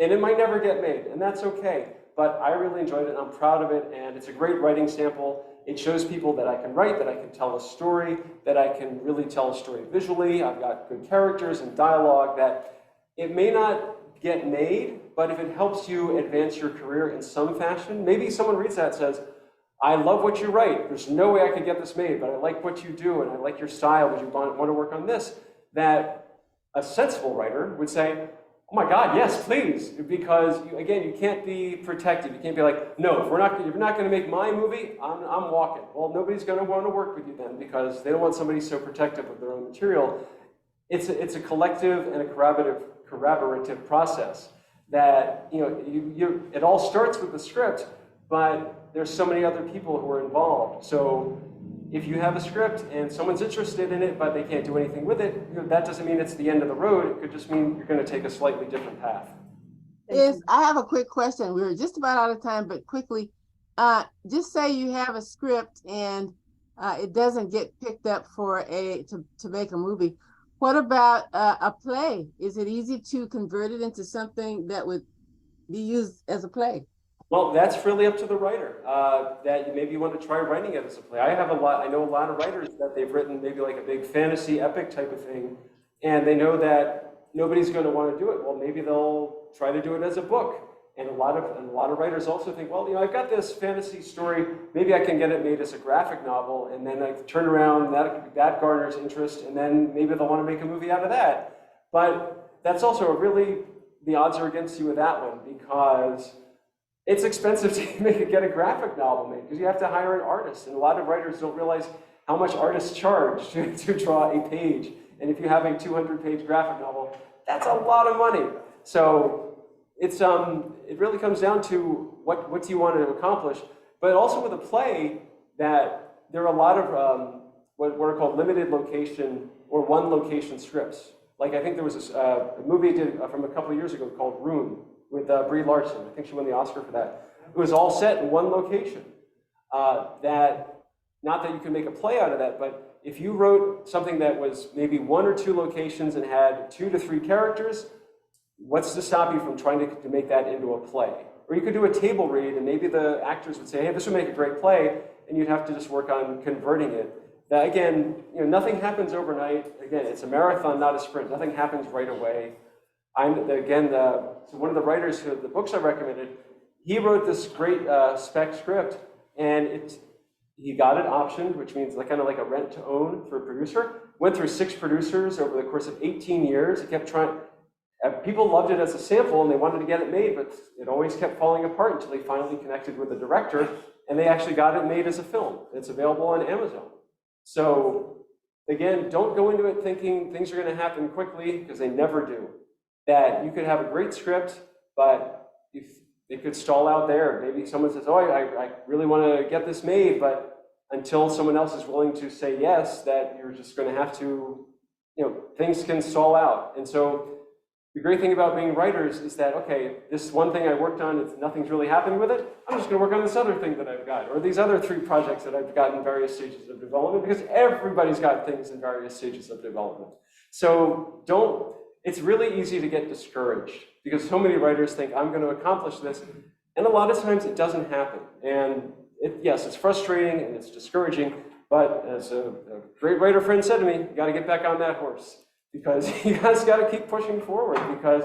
and it might never get made, and that's okay. But I really enjoyed it, and I'm proud of it, and it's a great writing sample. It shows people that I can write, that I can tell a story, that I can really tell a story visually. I've got good characters and dialogue, that it may not get made, but if it helps you advance your career in some fashion, maybe someone reads that and says, I love what you write. There's no way I could get this made, but I like what you do, and I like your style. Would you want to work on this? That a sensible writer would say, oh my God, yes, please, because again, you can't be protected. You can't be like, no, if you're not going to make my movie, I'm walking. Well, nobody's going to want to work with you then, because they don't want somebody so protective of their own material. It's a collective and a corroborative process that it all starts with the script, but there's so many other people who are involved. So if you have a script and someone's interested in it, but they can't do anything with it, that doesn't mean it's the end of the road. It could just mean you're going to take a slightly different path. I have a quick question. We're just about out of time, but quickly, just say you have a script and it doesn't get picked up to make a movie. What about a play? Is it easy to convert it into something that would be used as a play? Well, that's really up to the writer. That maybe you want to try writing it as a play. I know a lot of writers that they've written maybe like a big fantasy epic type of thing, and they know that nobody's going to want to do it. Well, maybe they'll try to do it as a book. And a lot of writers also think, well, I've got this fantasy story. Maybe I can get it made as a graphic novel, and then I turn around, that garners interest, and then maybe they'll want to make a movie out of that. But that's also the odds are against you with that one, because it's expensive to get a graphic novel made, because you have to hire an artist, and a lot of writers don't realize how much artists charge to draw a page. And if you have a 200-page graphic novel, that's a lot of money. So it really comes down to what do you want to accomplish. But also with a play, that there are a lot of what are called limited location or one location scripts. Like I think there was a movie from a couple of years ago called Room with Brie Larson. I think she won the Oscar for that. It was all set in one location. Not that you can make a play out of that, but if you wrote something that was maybe 1 or 2 locations and had 2 to 3 characters, what's to stop you from trying to make that into a play? Or you could do a table read, and maybe the actors would say, hey, this would make a great play, and you'd have to just work on converting it. That, again, nothing happens overnight. Again, it's a marathon, not a sprint. Nothing happens right away. So one of the writers who the books I recommended, he wrote this great spec script, and he got it optioned, which means kind of like a rent to own for a producer. Went through 6 producers over the course of 18 years. He kept trying. People loved it as a sample, and they wanted to get it made, but it always kept falling apart until they finally connected with the director, and they actually got it made as a film. It's available on Amazon. So again, don't go into it thinking things are going to happen quickly, because they never do. That you could have a great script, but if it could stall out there. Maybe someone says, oh, I really want to get this made, but until someone else is willing to say yes, that you're just going to have to, things can stall out. And so the great thing about being writers is that, okay, this one thing I worked on, nothing's really happening with it. I'm just going to work on this other thing that I've got, or these other 3 projects that I've got in various stages of development, because everybody's got things in various stages of development. So it's really easy to get discouraged, because so many writers think, I'm going to accomplish this, and a lot of times it doesn't happen. And yes, it's frustrating and it's discouraging, but as a great writer friend said to me, you got to get back on that horse, because you guys got to keep pushing forward, because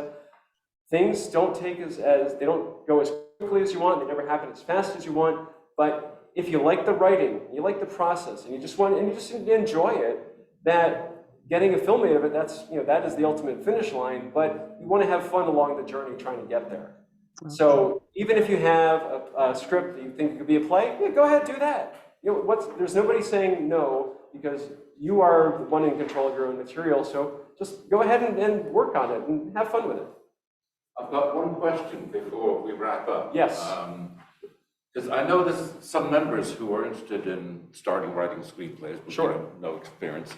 things don't take they don't go as quickly as you want, they never happen as fast as you want, but if you like the writing, you like the process, and you just enjoy it, that getting a film made of it, that is the ultimate finish line, but you want to have fun along the journey trying to get there. So even if you have a script that you think could be a play, yeah, go ahead, do that. There's nobody saying no, because you are the one in control of your own material, so just go ahead and work on it and have fun with it. I've got one question before we wrap up. Yes. Because I know there's some members who are interested in starting writing screenplays, but Sure. have no experience.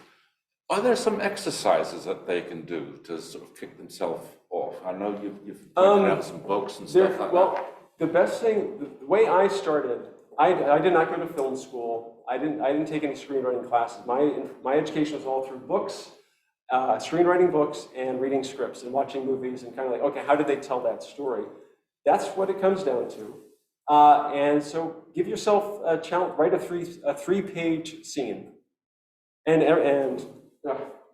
Are there some exercises that they can do to sort of kick themselves off? I know you've pointed out some books and stuff like that. The best thing, the way I started, I did not go to film school. I didn't take any screenwriting classes. My education was all through books, screenwriting books, and reading scripts and watching movies and kind of like, okay, how did they tell that story? That's what it comes down to. And so give yourself a challenge. Write a three-page scene, and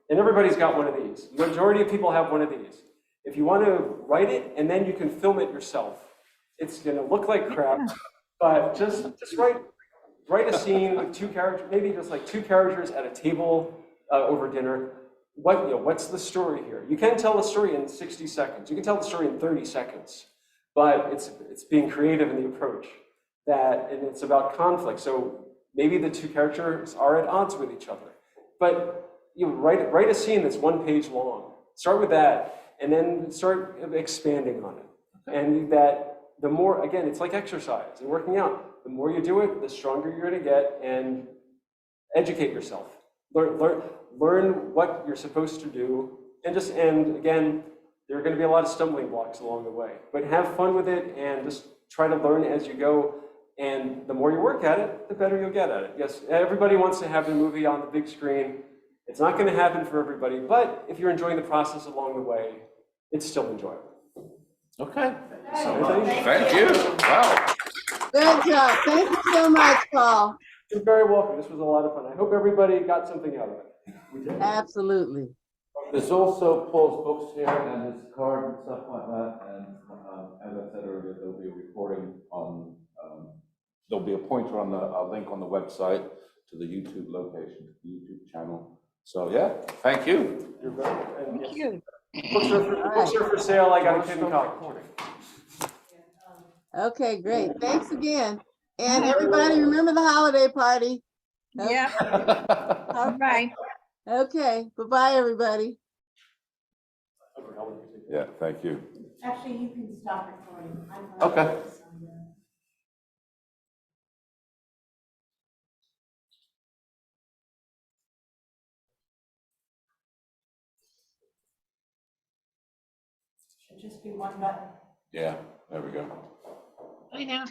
everybody's got one of these. The majority of people have one of these. If you want to write it, and then you can film it yourself. It's going to look like crap, but just write a scene with two characters, maybe just like two characters at a table over dinner. What's the story here? You can tell the story in 60 seconds. You can tell the story in 30 seconds, but it's being creative in the approach. And it's about conflict. So maybe the two characters are at odds with each other, but write a scene that's 1 page long. Start with that, and then start expanding on it. And the more, again, it's like exercise and working out. The more you do it, the stronger you're going to get, and educate yourself. Learn what you're supposed to do, and again, there are going to be a lot of stumbling blocks along the way. But have fun with it, and just try to learn as you go. And the more you work at it, the better you'll get at it. Yes, everybody wants to have the movie on the big screen. It's not going to happen for everybody, but if you're enjoying the process along the way, it's still enjoyable. Okay. Thank you. Wow. Good job. Thank you so much, Paul. You're very welcome. This was a lot of fun. I hope everybody got something out of it. We did. Absolutely. There's also Paul's books here and his card and stuff like that. And as I said earlier, there'll be a recording on, there'll be a pointer on a link on the website to the YouTube location, to the YouTube channel. So yeah, thank you. You're very welcome. Thank you. Books are for sale. I got a kid in college. Okay, great. Thanks again. And everybody, remember the holiday party. Yeah. All right. Okay, bye-bye, everybody. Yeah, thank you. Actually, you can stop recording. Okay. Should just be one button. Yeah, there we go. I know.